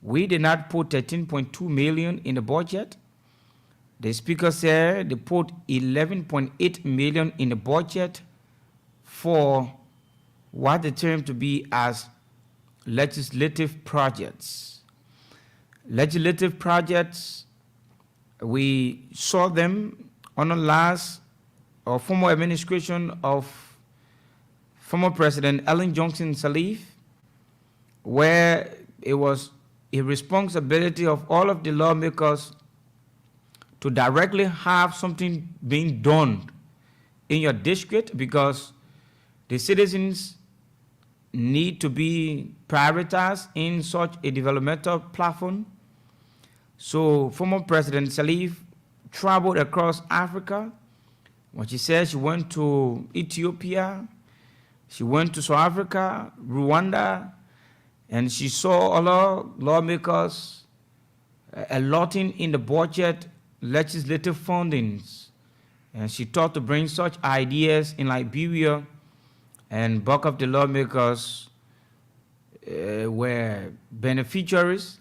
we did not put 13.2 million in the budget. The Speaker said they put 11.8 million in the budget for what they term to be as legislative projects. Legislative projects, we saw them on the last or former administration of former President Ellen Johnson Sirleaf, where it was a responsibility of all of the lawmakers to directly have something being done in your district, because the citizens need to be prioritized in such a developmental platform. So former President Sirleaf traveled across Africa. When she said she went to Ethiopia, she went to South Africa, Rwanda, and she saw other lawmakers allotting in the budget legislative fundings. And she thought to bring such ideas in Liberia, and bulk of the lawmakers were beneficiaries.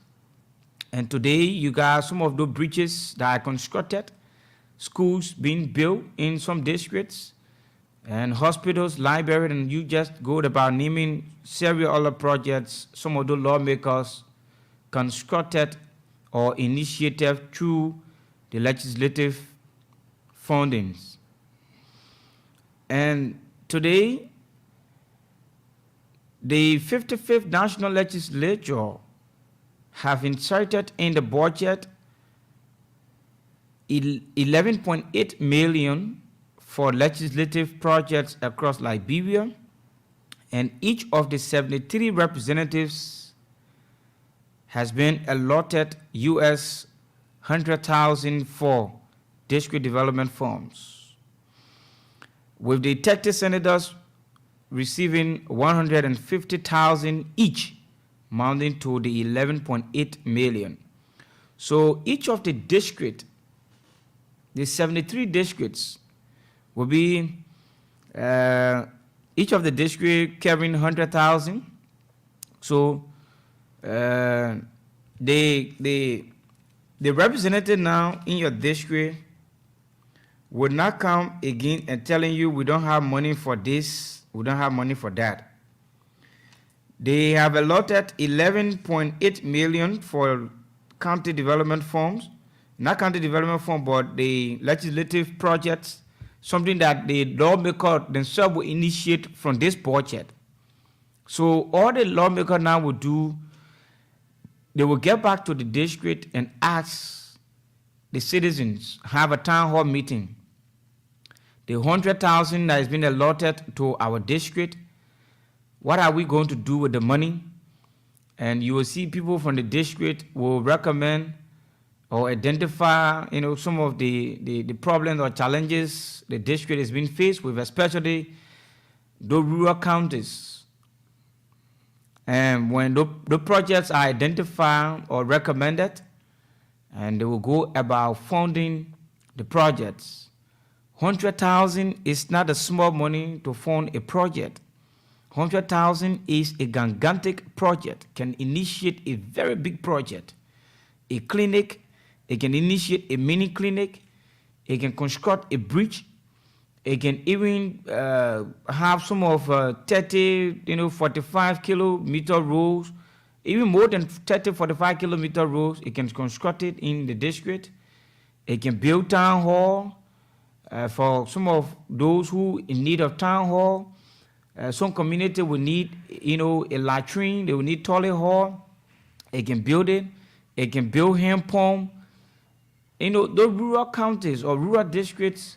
And today you got some of those bridges that are constructed, schools being built in some districts, and hospitals, libraries, and you just go about naming several other projects some of the lawmakers constructed or initiated through the legislative fundings. And today, the 55th National Legislature have inserted in the budget 11.8 million for legislative projects across Liberia, and each of the 73 representatives has been allotted US 100,000 for district development funds, with the 30 senators receiving 150,000 each, amounting to the 11.8 million. So each of the district, the 73 districts, will be each of the district carrying 100,000. So the representative now in your district will not come again and telling you we don't have money for this, we don't have money for that. They have allotted 11.8 million for county development funds, not county development fund, but the legislative projects, something that the lawmaker themselves will initiate from this budget. So all the lawmaker now will do, they will get back to the district and ask the citizens, have a town hall meeting. The 100,000 that has been allotted to our district, what are we going to do with the money? And you will see people from the district will recommend or identify, some of the problems or challenges the district has been faced with, especially the rural counties. And when the projects are identified or recommended, and they will go about funding the projects. 100,000 is not a small money to fund a project. 100,000 is a gigantic project, can initiate a very big project. A clinic, it can initiate a mini clinic, it can construct a bridge, it can even have some of 30, 45 kilometer roads, even more than 30, 45 kilometer roads, it can construct it in the district. It can build town hall for some of those who in need of town hall. Some community will need, a latrine, they will need toilet hall. It can build it. It can build hand pump. Those rural counties or rural districts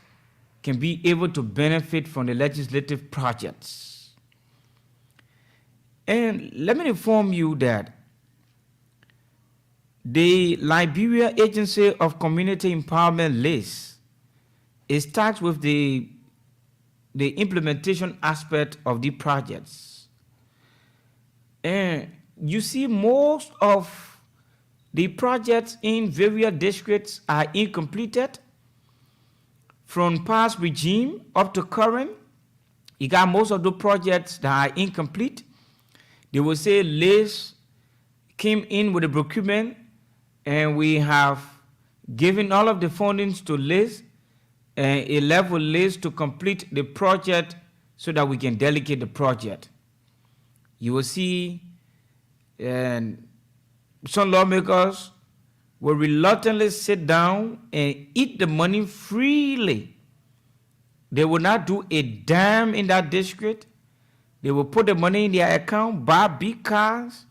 can be able to benefit from the legislative projects. And let me inform you that the Liberia Agency of Community Empowerment list is tasked with the implementation aspect of the projects. And you see most of the projects in various districts are incompleted. From past regime up to current, you got most of the projects that are incomplete. They will say Liz came in with the procurement and we have given all of the fundings to Liz and it left with Liz to complete the project so that we can delegate the project. You will see some lawmakers will reluctantly sit down and eat the money freely. They will not do a damn in that district. They will put the money in their account, buy big cars,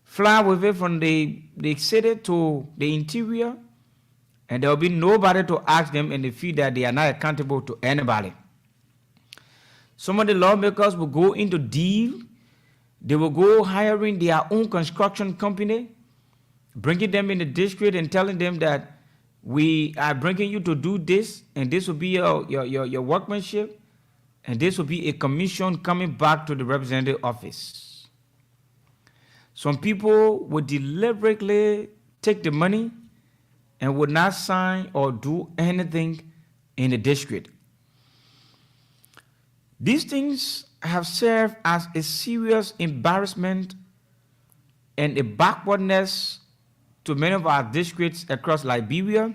fly with it from the city to the interior, and there will be nobody to ask them and they feel that they are not accountable to anybody. Some of the lawmakers will go into deal. They will go hiring their own construction company, bringing them in the district and telling them that we are bringing you to do this, and this will be your workmanship, and this will be a commission coming back to the representative office. Some people would deliberately take the money and would not sign or do anything in the district. These things have served as a serious embarrassment and a backwardness to many of our districts across Liberia.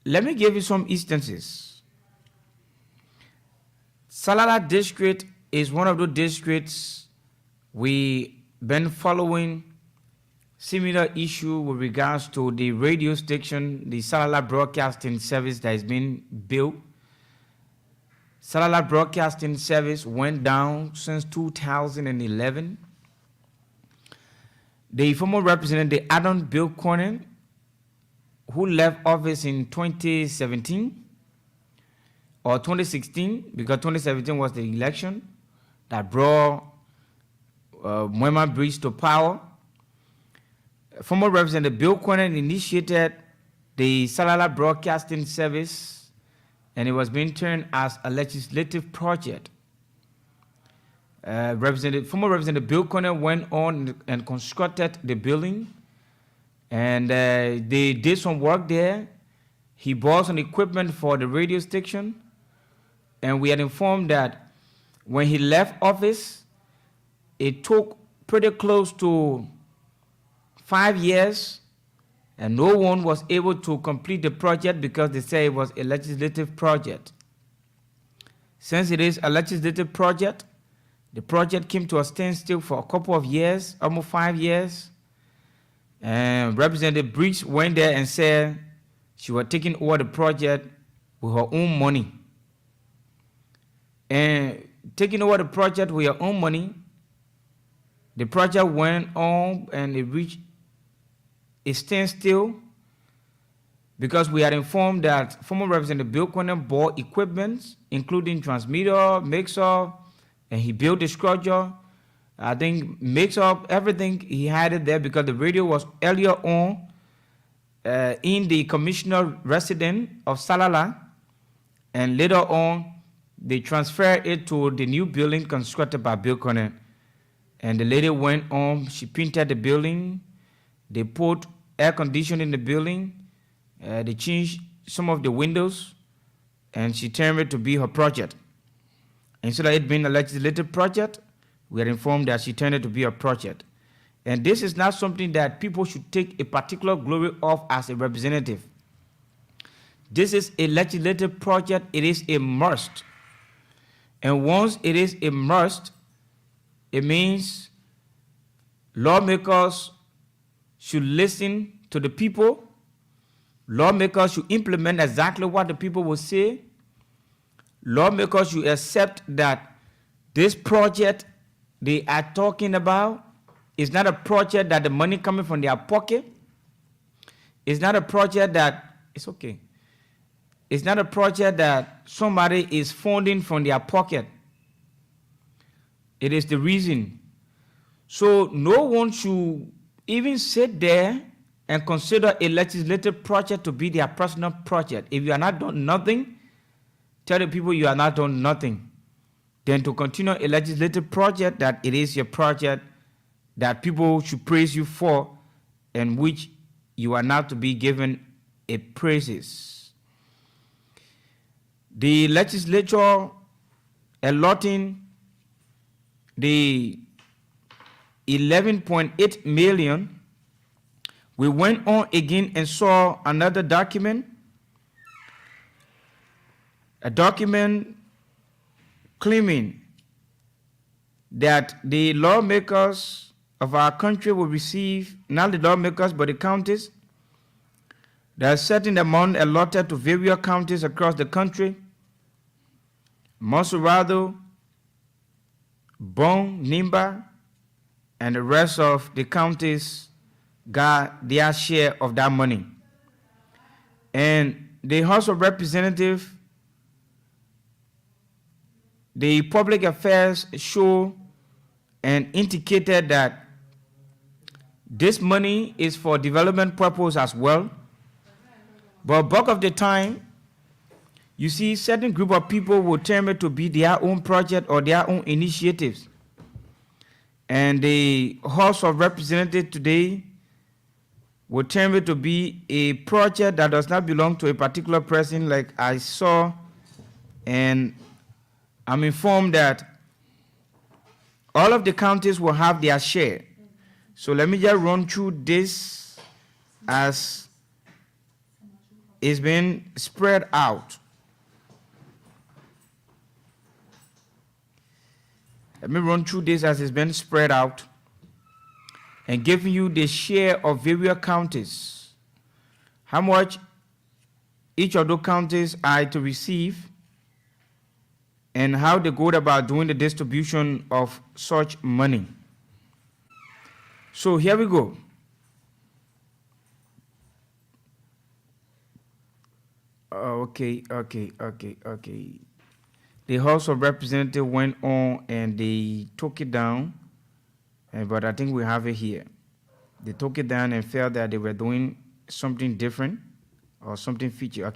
Let me give you some instances. Salala district is one of the districts we've been following similar issue with regards to the radio station, the Salala broadcasting service that has been built. Satellite broadcasting service went down since 2011. The former representative Adam Bill Cornyn, who left office in 2017 or 2016, because 2017 was the election that brought Muammar Bridge to power. Former Representative Bill Cornyn initiated the satellite broadcasting service, and it was being turned as a legislative project. Former Representative Bill Cornyn went on and constructed the building, and they did some work there. He bought some equipment for the radio station, and we had informed that when he left office, it took pretty close to 5 years, and no one was able to complete the project because they say it was a legislative project. Since it is a legislative project, the project came to a standstill for a couple of years, almost 5 years. And Representative Briggs went there and said she was taking over the project with her own money. And taking over the project with her own money, the project went on and it reached a standstill because we had informed that former Representative Bill Cornyn bought equipment, including transmitter, mixer, and he built the structure. I think mix-up everything, he had it there because the radio was earlier on in the commissioner residence of Salala, and later on they transferred it to the new building constructed by Bill Cornyn. And the lady went on, she painted the building, they put air conditioning in the building, they changed some of the windows, and she turned it to be her project. Instead of it being a legislative project, we are informed that she turned it to be a project. And this is not something that people should take a particular glory of as a representative. This is a legislative project, it is a must. And once it is a must, it means lawmakers should listen to the people. Lawmakers should implement exactly what the people will say. Lawmakers should accept that this project they are talking about is not a project that the money coming from their pocket. It's not a project that, it's okay. It's not a project that somebody is funding from their pocket. It is the reason. So no one should even sit there and consider a legislative project to be their personal project. If you are not done nothing, tell the people you are not done nothing. Then to continue a legislative project that it is your project that people should praise you for, and which you are not to be given a praises. The legislature allotting the 11.8 million, we went on again and saw another document, a document claiming that the lawmakers of our country will receive, not the lawmakers, but the counties, there are certain amount allotted to various counties across the country. Monserrado, Bon, Nimba, and the rest of the counties got their share of that money. And the House of Representatives, the public affairs show and indicated that this money is for development purpose as well. But bulk of the time, you see certain group of people will term it to be their own project or their own initiatives. And the House of Representatives today will term it to be a project that does not belong to a particular person, like I saw, and I'm informed that all of the counties will have their share. So let me just run through this as it's been spread out. Let me run through this as it's been spread out and giving you the share of various counties. How much each of those counties are to receive. and how they go about doing the distribution of such money. So here we go. Okay. The House of Representatives went on and they took it down, but I think we have it here. They took it down and felt that they were doing something different or something feature.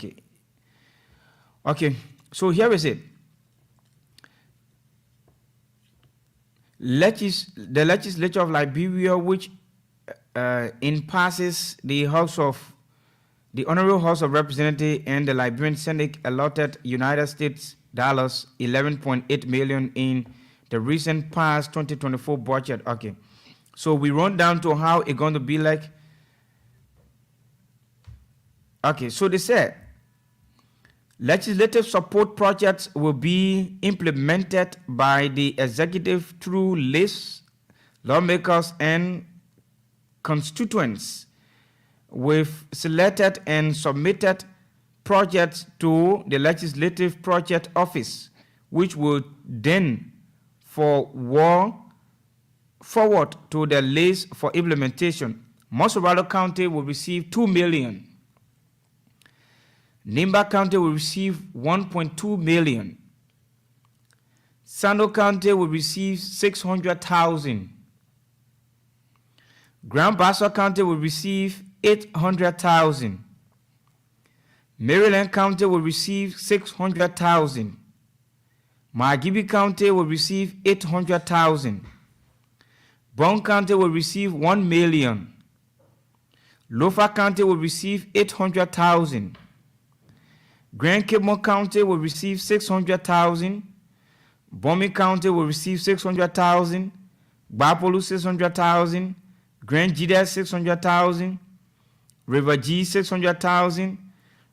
Okay, so here is it. The legislature of Liberia, which passes the Honorable House of Representatives and the Liberian Senate allotted United States dollars 11.8 million in the recent past 2024 budget. Okay, so we run down to how it's going to be like. Okay, so they said legislative support projects will be implemented by the executive through lists, lawmakers, and constituents with selected and submitted projects to the Legislative Project Office, which will then forward to the list for implementation. Mosobalo County will receive 2 million. Nimba County will receive 1.2 million. Sando County will receive 600,000. Grand Bassa County will receive 800,000. Maryland County will receive 600,000. Margibi County will receive 800,000. Bone County will receive 1 million. Lofa County will receive 800,000. Grand Cape County will receive 600,000. Bomi County will receive 600,000. Bapolu 600,000. Grand Jida 600,000. River G 600,000.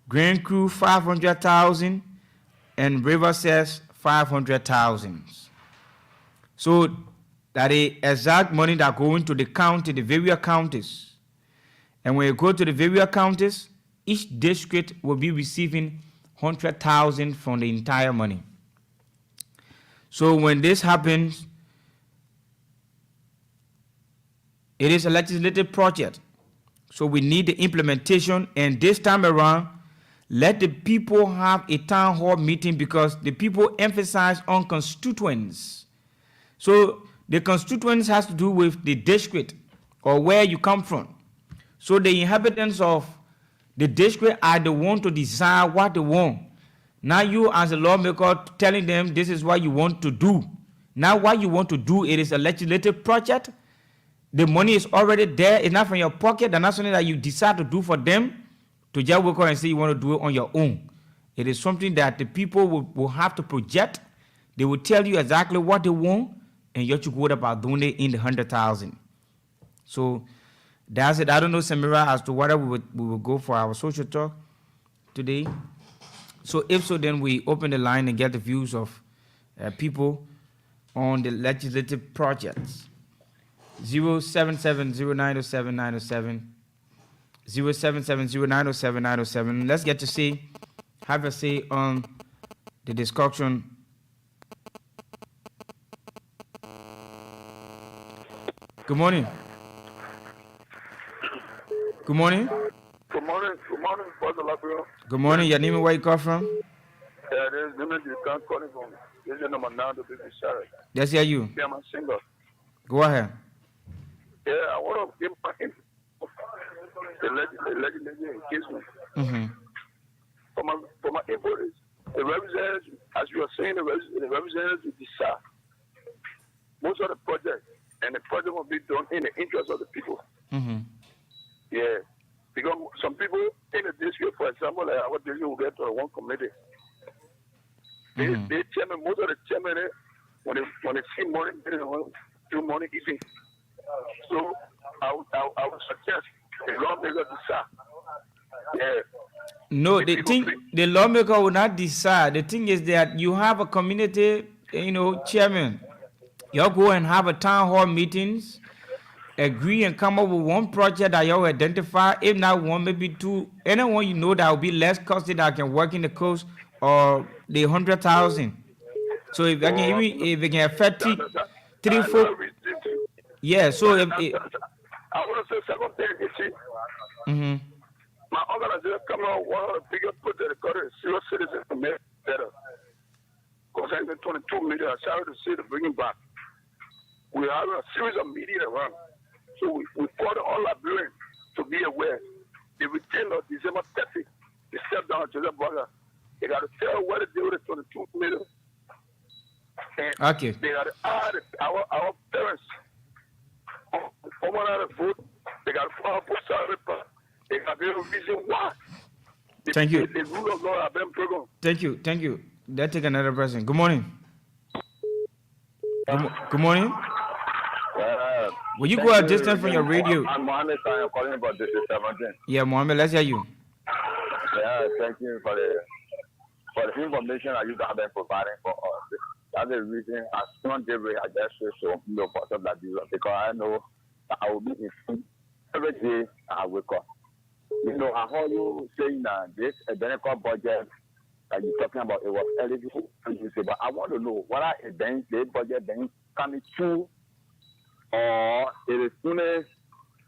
Grand Crew 500,000. And River says 500,000. So that is exact money that going to the county, the various counties. And when you go to the various counties, each district will be receiving 100,000 from the entire money. So when this happens, it is a legislative project. So we need the implementation, and this time around, let the people have a town hall meeting because the people emphasize on constituents. So the constituents has to do with the district or where you come from. So the inhabitants of the district are the one to decide what they want. Now you as a lawmaker telling them this is what you want to do. Now what you want to do, it is a legislative project. The money is already there. It's not from your pocket. That's not something that you decide to do for them to just work and say you want to do it on your own. It is something that the people will have to project. They will tell you exactly what they want, and you have to go about doing it in the 100,000. So that's it. I don't know, Samira, as to whether we will go for our social talk today. So if so, then we open the line and get the views of people on the legislative projects. 0770907 0770907 Let's get to have a say on the discussion. Good morning. Good morning. Good morning. Good morning, Father Labrio. Good morning. Your name and where you come from? Yeah, this is Nimit. You can't call it from. This is number 9 to be sorry. Yes, yeah, you. Yeah, I'm a singer. Go ahead. Yeah, I want to give my info. The legislature engagement. Mm-hmm. For my info is the representatives, as you are saying, the representatives will decide most of the project, and the project will be done in the interest of the people. Mm-hmm. Yeah, because some people in the district, for example, like our district will get to one committee. They chairman, most of the chairman, when they see money, they don't do money eating. So I would suggest the lawmaker decide. Yeah. No, the lawmaker will not decide. The thing is that you have a community, chairman. You'll go and have a town hall meetings, agree and come up with one project that you'll identify. If not one, maybe two. Anyone you know that will be less costly that can work in the coast or the 100,000. So if I can even if it can affect That, three, that, that, three, I four, know reason. yeah. So But if it, I want to say second thing, you see, my organization coming on one of the biggest projects they call it Serious Citizen to make better. Because I think 22 million, I started to see the bringing back. We have a series of media around. So we call all Liberians to be aware. They retain on December 30th. They step down to the border. They got to tell what to do with the 22 million. And okay. they got to add our parents. Over the vote, they got to follow post. They got to be a reason why. Thank you. The rule of law have been broken. Thank you. Let's take another person. Good morning. Good morning. Will you go a distance from your radio? I'm Mohammed. I'm calling about this 17. Yeah, Mohammed, let's hear you. Yeah, thank you for the information that you have been providing for us. That's the reason as soon as I just so for something like this because I know that I will be in food every day I wake up. You know, I heard you saying that this identical budget that you're talking about, it was eligible, but I want to know what are the budget then coming through, or it is soon as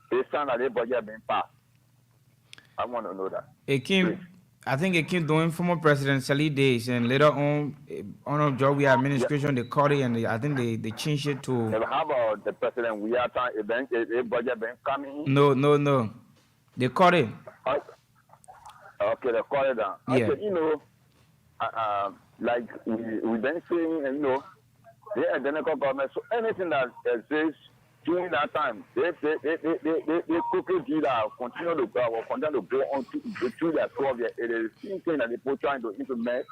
they sound that the budget being passed. I want to know that. I think it came during former President Salih days, and later on, under Georgia administration, they caught it, and I think they changed it to. How about the president? We are trying a budget being coming in? No. They caught it. Okay, they caught it down. Yeah. Okay, you know, like we've been saying, you know, the identical government. So anything that exists during that time, they quickly do that. Continue to go on to their 12 years. It is the same thing that they're trying to implement.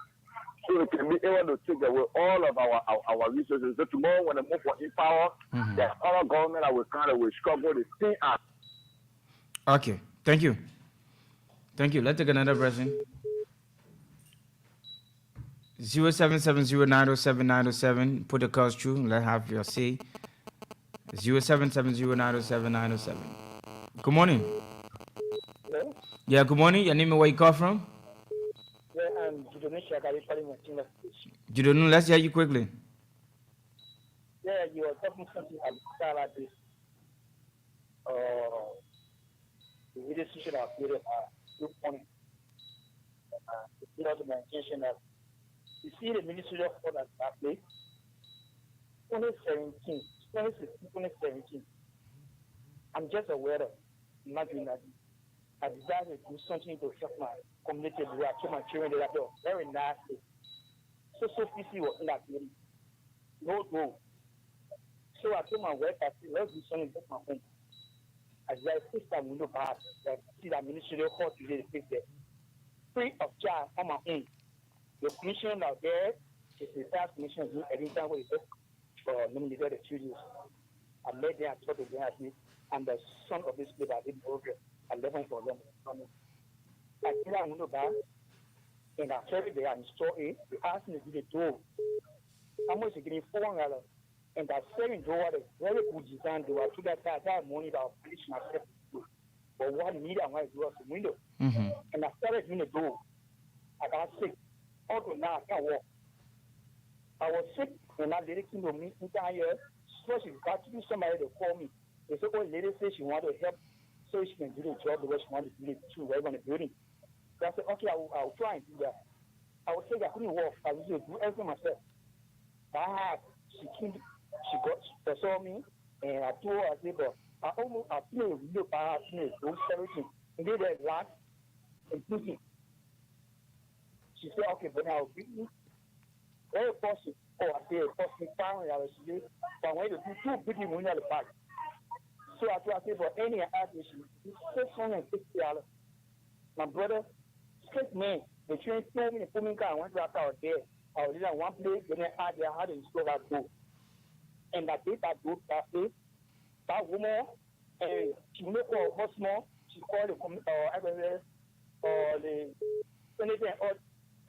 So we can be able to take away all of our resources. So tomorrow when they move for in power, there's other government that will kind of struggle the same act. Okay, thank you. Let's take another person. 0770907907. Put the calls through. Let's have your say. 0770907907. Good morning. Hello? Yeah, good morning. Your name and where you call from? Yeah, I'm Judonisha. Judonu, let's hear you quickly. Yeah, you are talking something about this. The video station of group point. Without the mention that you see the Ministry of Food and Supply 2017. I'm just aware of imagine that I decided to do something to help my community react to my children that are very nasty. So PC was in that meeting. No. So I told my wife, I said, let's do something to my home. As I system we know bad, that see that Ministry of Food today fix it. Free of charge on my own. The commission out there is the task commission do anytime we work for nominated the studios. I made them talk to them at me, and the son of this people I did program. I left them for them. I did I know that, and I carried there and store it. They asked me to do the door. How much is getting $400? And that selling door is very good design. They were to that money that I finish myself. But one need I want to do the window. And I started doing the door. I got sick. Also now I can't walk. I was sick and I didn't to me entire year. So she got to do somebody to call me. They said, oh, lady said she wanted to help so she can do the job the way she wanted to do it too, right on the building. So I said, okay, I'll try and do that. I was saying I couldn't walk. I was going to do everything myself. She saw me and I told her, I said, but I feel a real bad, those everything. And they did laugh and pushing. She said, okay, but now beat me. Very possible. Oh, I said, possible family. I was here. So I went to do two big money at the back. So I said, for any admission, it's $650. My brother, 6 men, the train told me to put me in car. I went to out there. I was in one place, then I had to install that door. And I did that door that day. That woman, and she made her husband, she called the senator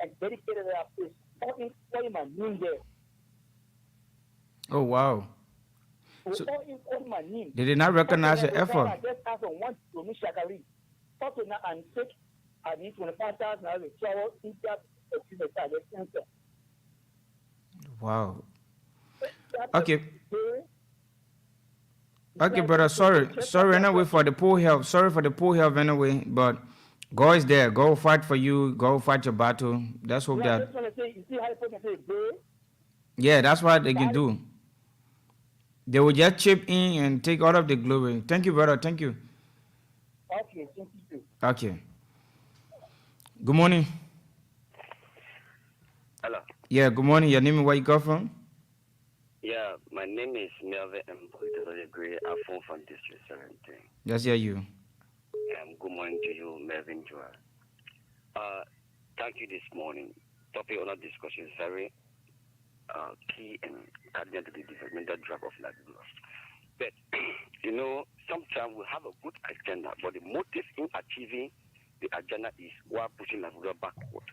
and dedicated that place. All in my name there. Oh, wow. So, all my name. They did not recognize your effort. I just asked on one to me, Shakari. Also, now I'm sick. I need 25,000 to travel in that center. Wow. Okay. Okay, brother. Sorry anyway for the poor health. Sorry for the poor health anyway. But God is there. God will fight for you. God will fight your battle. Let's hope that. You see how the person say, bro? Yeah, that's what they can do. They will just chip in and take all of the glory. Thank you, brother. Thank you. Okay, thank you. Okay. Good morning. Hello. Yeah, good morning. Your name and where you come from? Yeah, my name is Melvin Mboi. I'm from District 17. Yes, yeah, you. Good morning to you, Melvin Joel. Thank you this morning. Topic on our discussion is very key and cardinal to the developmental drive of Liberia. But, sometimes we have a good agenda, but the motive in achieving the agenda is while pushing Liberia backward.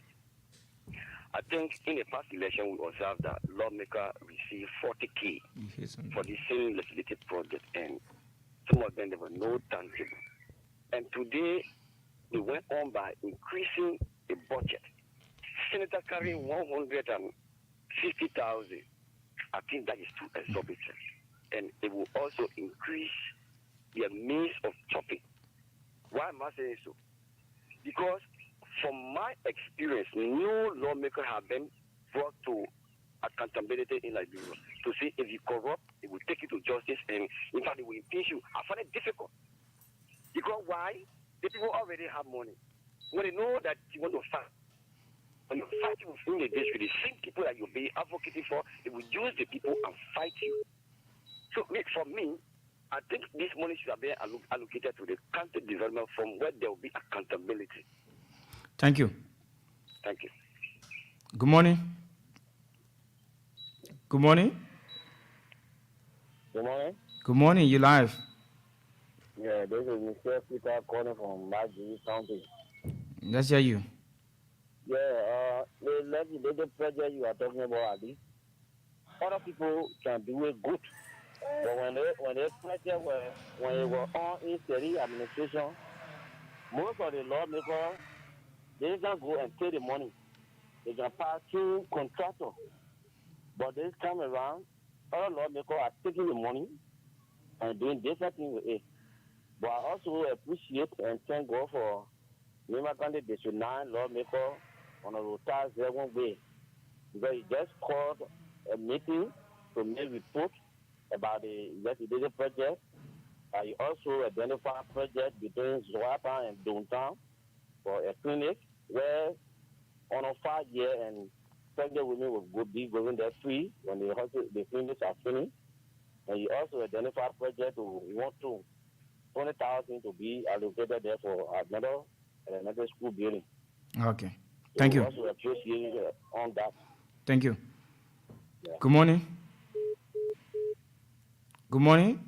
I think in the past election, we observed that lawmakers received 40K for the same legislative project, and some of them, there were no tangible. And today, we went on by increasing the budget. Senator carrying 150,000. I think that is too exorbitant. And it will also increase the means of chopping. Why am I saying so? Because from my experience, new lawmakers have been brought to accountability in Liberia to see if you corrupt, it will take you to justice, and in fact, it will impeach you. I find it difficult. Because why? The people already have money. When they know that you want to fight, when you fight within the district, the same people that you'll be advocating for, they will use the people and fight you. So for me, I think this money should have been allocated to the county development fund where there will be accountability. Thank you. Thank you. Good morning. Good morning. Good morning. Good morning. You live. Yeah, this is Mr. Peter calling from Maggie County. Let's hear you. Yeah, the legislative project you are talking about, Ali, other people can do it good. But when they project when they were on in city administration, most of the lawmakers, they can go and pay the money. They can pass through contractor. But this time around, other lawmakers are taking the money and doing different things with it. But I also appreciate and thank God for Lima County District 9 lawmaker on a Rota 7 way. Because he just called a meeting to make report about the investigative project. He also identified a project between Zwapa and downtown for a clinic where on a 5 year and pregnant women will be going there free when the clinics are finished. And he also identified a project to want to 20,000 to be allocated there for another school building. Okay. Thank you. Also appreciate on that. Thank you. Yeah. Good morning. Good morning.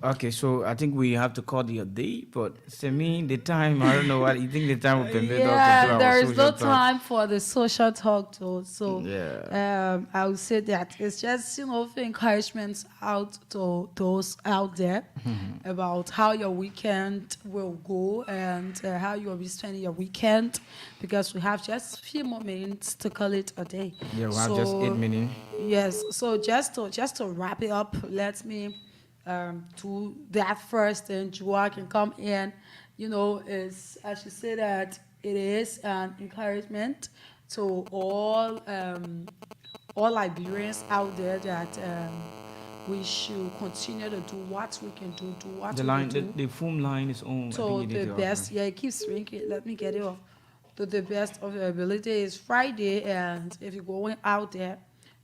Okay, so I think we have to call the day, but Semi, the time, I don't know what you think the time will permit us to do our there is no talk. time for the social talk too. So yeah. I would say that it's just encouragement out to those out there about how your weekend will go and how you will be spending your weekend, because we have just a few more minutes to call it a day. Yeah, we have just 8 minutes. Yes, so just to wrap it up, let me to that first, and Joa can come in. Is I should say that it is an encouragement to all Liberians out there that we should continue to do what we can do. The phone line is on. So the best, it keeps ringing. Let me get it off. To the best of your ability is Friday, and if you're going out there,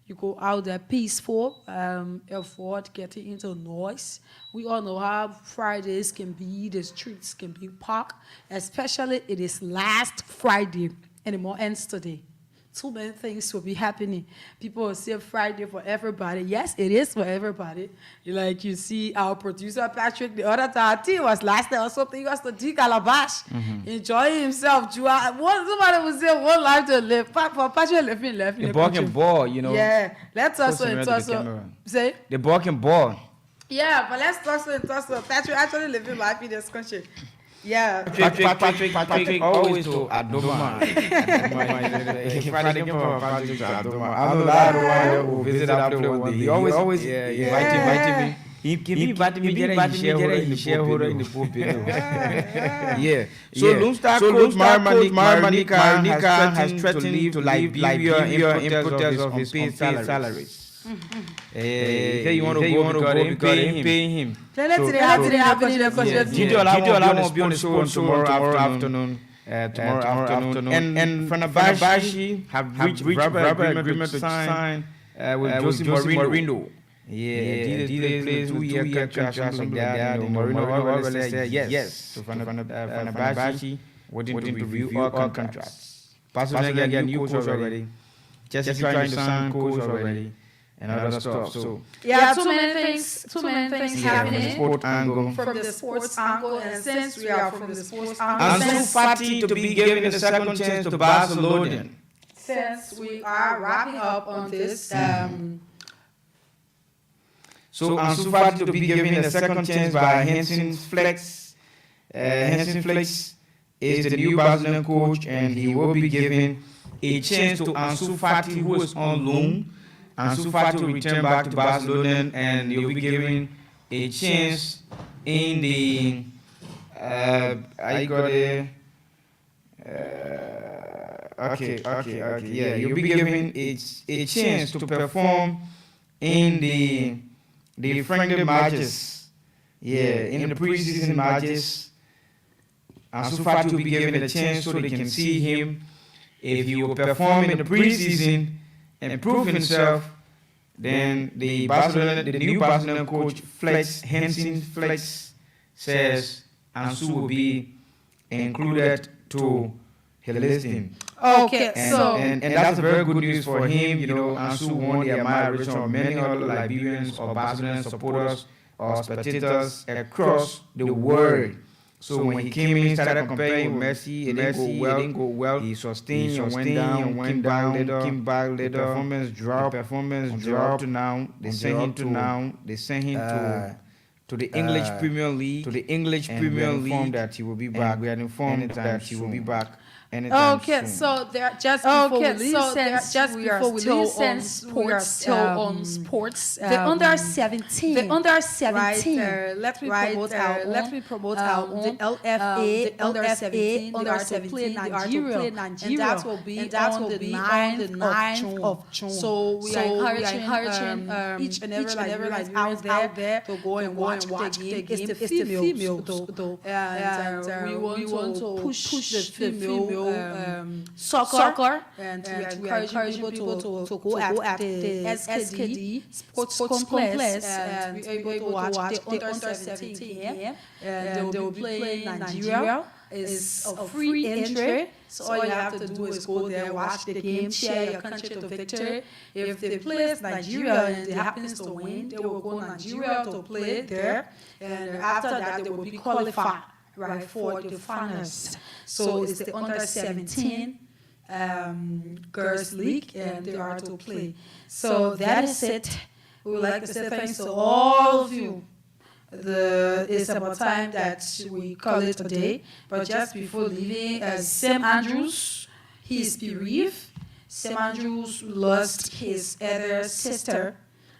you go out there peaceful, avoid getting into noise. We all know how Fridays can be, the streets can be packed, especially it is last Friday and the more ends today. Too many things will be happening. People will say Friday for everybody. Yes, it is for everybody. You see our producer Patrick the other time, I think it was last night or something, he was to do calabash, enjoying himself. Somebody would say one life to live. For Patrick living. The barking ball, Yeah, let's also say the barking ball. Yeah, but let's also Patrick actually living life in this country. Yeah. Patrick always to Adoma. Friday came from Patrick to Adoma. I know that one will visit after one day. He always invited me. He invited me to shareholder in the pulpit. Yeah. So Lone Star coach Marunika has threatened to leave Liberia in protest of his paid salaries. Say you want to go because they paying him. Gideon won't be on the show tomorrow afternoon. And Fenerbahce have reached verbal agreement to sign with Jose Mourinho. Yeah, these plays 2-year contract something like that. Mourinho already said yes. So Fenerbahce waiting to review all contracts. Barcelona get a new coach already. Chelsea trying to sign coach already. And other stuff. So too many things happening from the sports angle, and since we are from the sports angle, Ansu Fati to be given a second chance to Barcelona. Since we are wrapping up on this, so Ansu Fati to be given a second chance by Hansen Flick. Hansen Flick is the new Barcelona coach, and he will be given a chance to Ansu Fati, who is on loan. Ansu Fati will return back to Barcelona, and he'll be given a chance in the You'll be given a chance to perform in the friendly matches. In the preseason matches, Ansu Fati will be given a chance so they can see him. If he will perform in the preseason and prove himself, then the new Barcelona coach Hansen Flick says Ansu will be included to his listing. Okay, and that's a very good news for him. Ansu won the admiration of many other Liberians or Barcelona supporters or spectators across the world. So when he came in, started comparing with Messi, it didn't go well. He sustained and went down, came back later. The performance dropped to now. They sent him to the English Premier League. Informed that he will be back. We are informed that he will be back. Okay, so they're just before we leave, since we are still on sports, the under 17, right, let me promote our own LFA, the under 17, they are to play Nigeria, and that will be on the 9th of June. So we are encouraging each and every out there to go and watch the game. It's the female though, and we want to push the female soccer, and we are encouraging people to go at the SKD Sports Complex and be able to watch the under 17 here. And they will be playing Nigeria. It's a free entry, so all you have to do is go there, watch the game, cheer your country to victory. If they play Nigeria and they happen to win, they will go Nigeria to play there, and after that they will be qualified, right, for the finals. So it's the under 17 girls league, and they are to play. So that is it. We would like to say thanks to all of you. It's about time that we call it a day. But just before leaving, Sam Andrews, he is bereaved. Sam Andrews lost his other sister,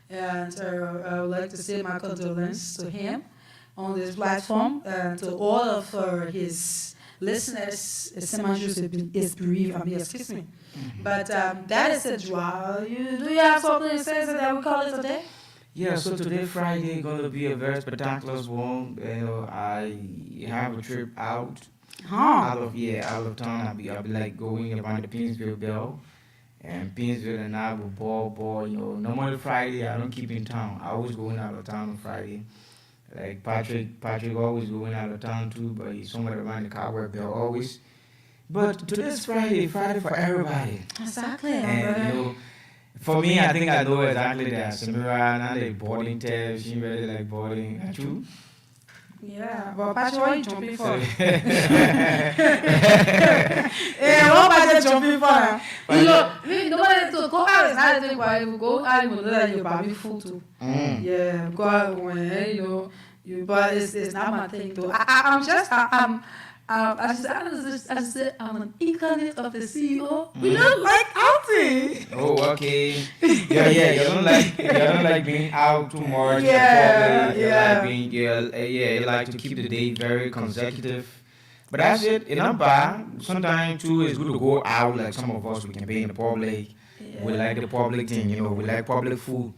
and I would like to say my condolences to him on this platform, and to all of his listeners. Sam Andrews is bereaved. Excuse me. But that is a draw. Do you have something to say so that we call it a day? Yeah, so today Friday going to be a very spectacular one. I have a trip out out of town. I'll be like going around the Pinsville Bell, and Pinsville and I will ball. Normally Friday I don't keep in town. I always going out of town on Friday. Like Patrick always going out of town too, but he's somewhere around the Cowboy Bell always. But today's Friday for everybody. Exactly. And for me, I think I know exactly that. Samira, I like boarding tabs. She really like boarding. True? Yeah, but Patrick, what are you jumping for? What about you jumping for? Nobody to go out is not the thing why you go out, you know that you're probably full too. Yeah, because when, But it's not my thing though. I'm an incarnate of the CEO. We don't like outing. Oh, okay. Yeah. You don't like being out too much. Yeah. You like to keep the day very consecutive. But that's it. It's not bad. Sometimes too, it's good to go out. Like some of us, we can be in the public. Yeah. We like the public thing. We like public food.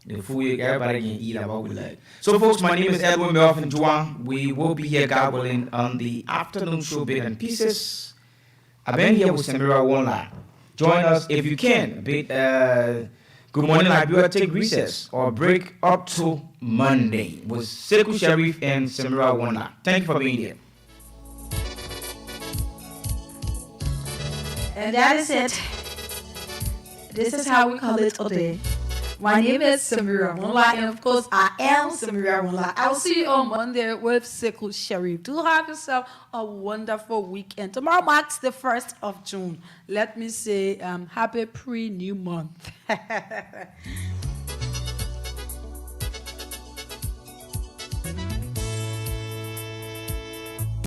The food everybody can eat about we like. So folks, my name is Edwin Melvin Juan. We will be here gobbling on the afternoon show Bit and Pieces. I've been here with Samira Wonla. Join us if you can. Good morning, Liberia. Take recess or break up to Monday with Sekou Sharif and Samira Wonla. Thank you for being here. And that is it. This is how we call it today. My name is Samira Wonla, and of course, I am Samira Wonla. I'll see you on Monday with Sekou Sharif. Do have yourself a wonderful weekend. Tomorrow marks the 1st of June. Let me say happy pre-new month.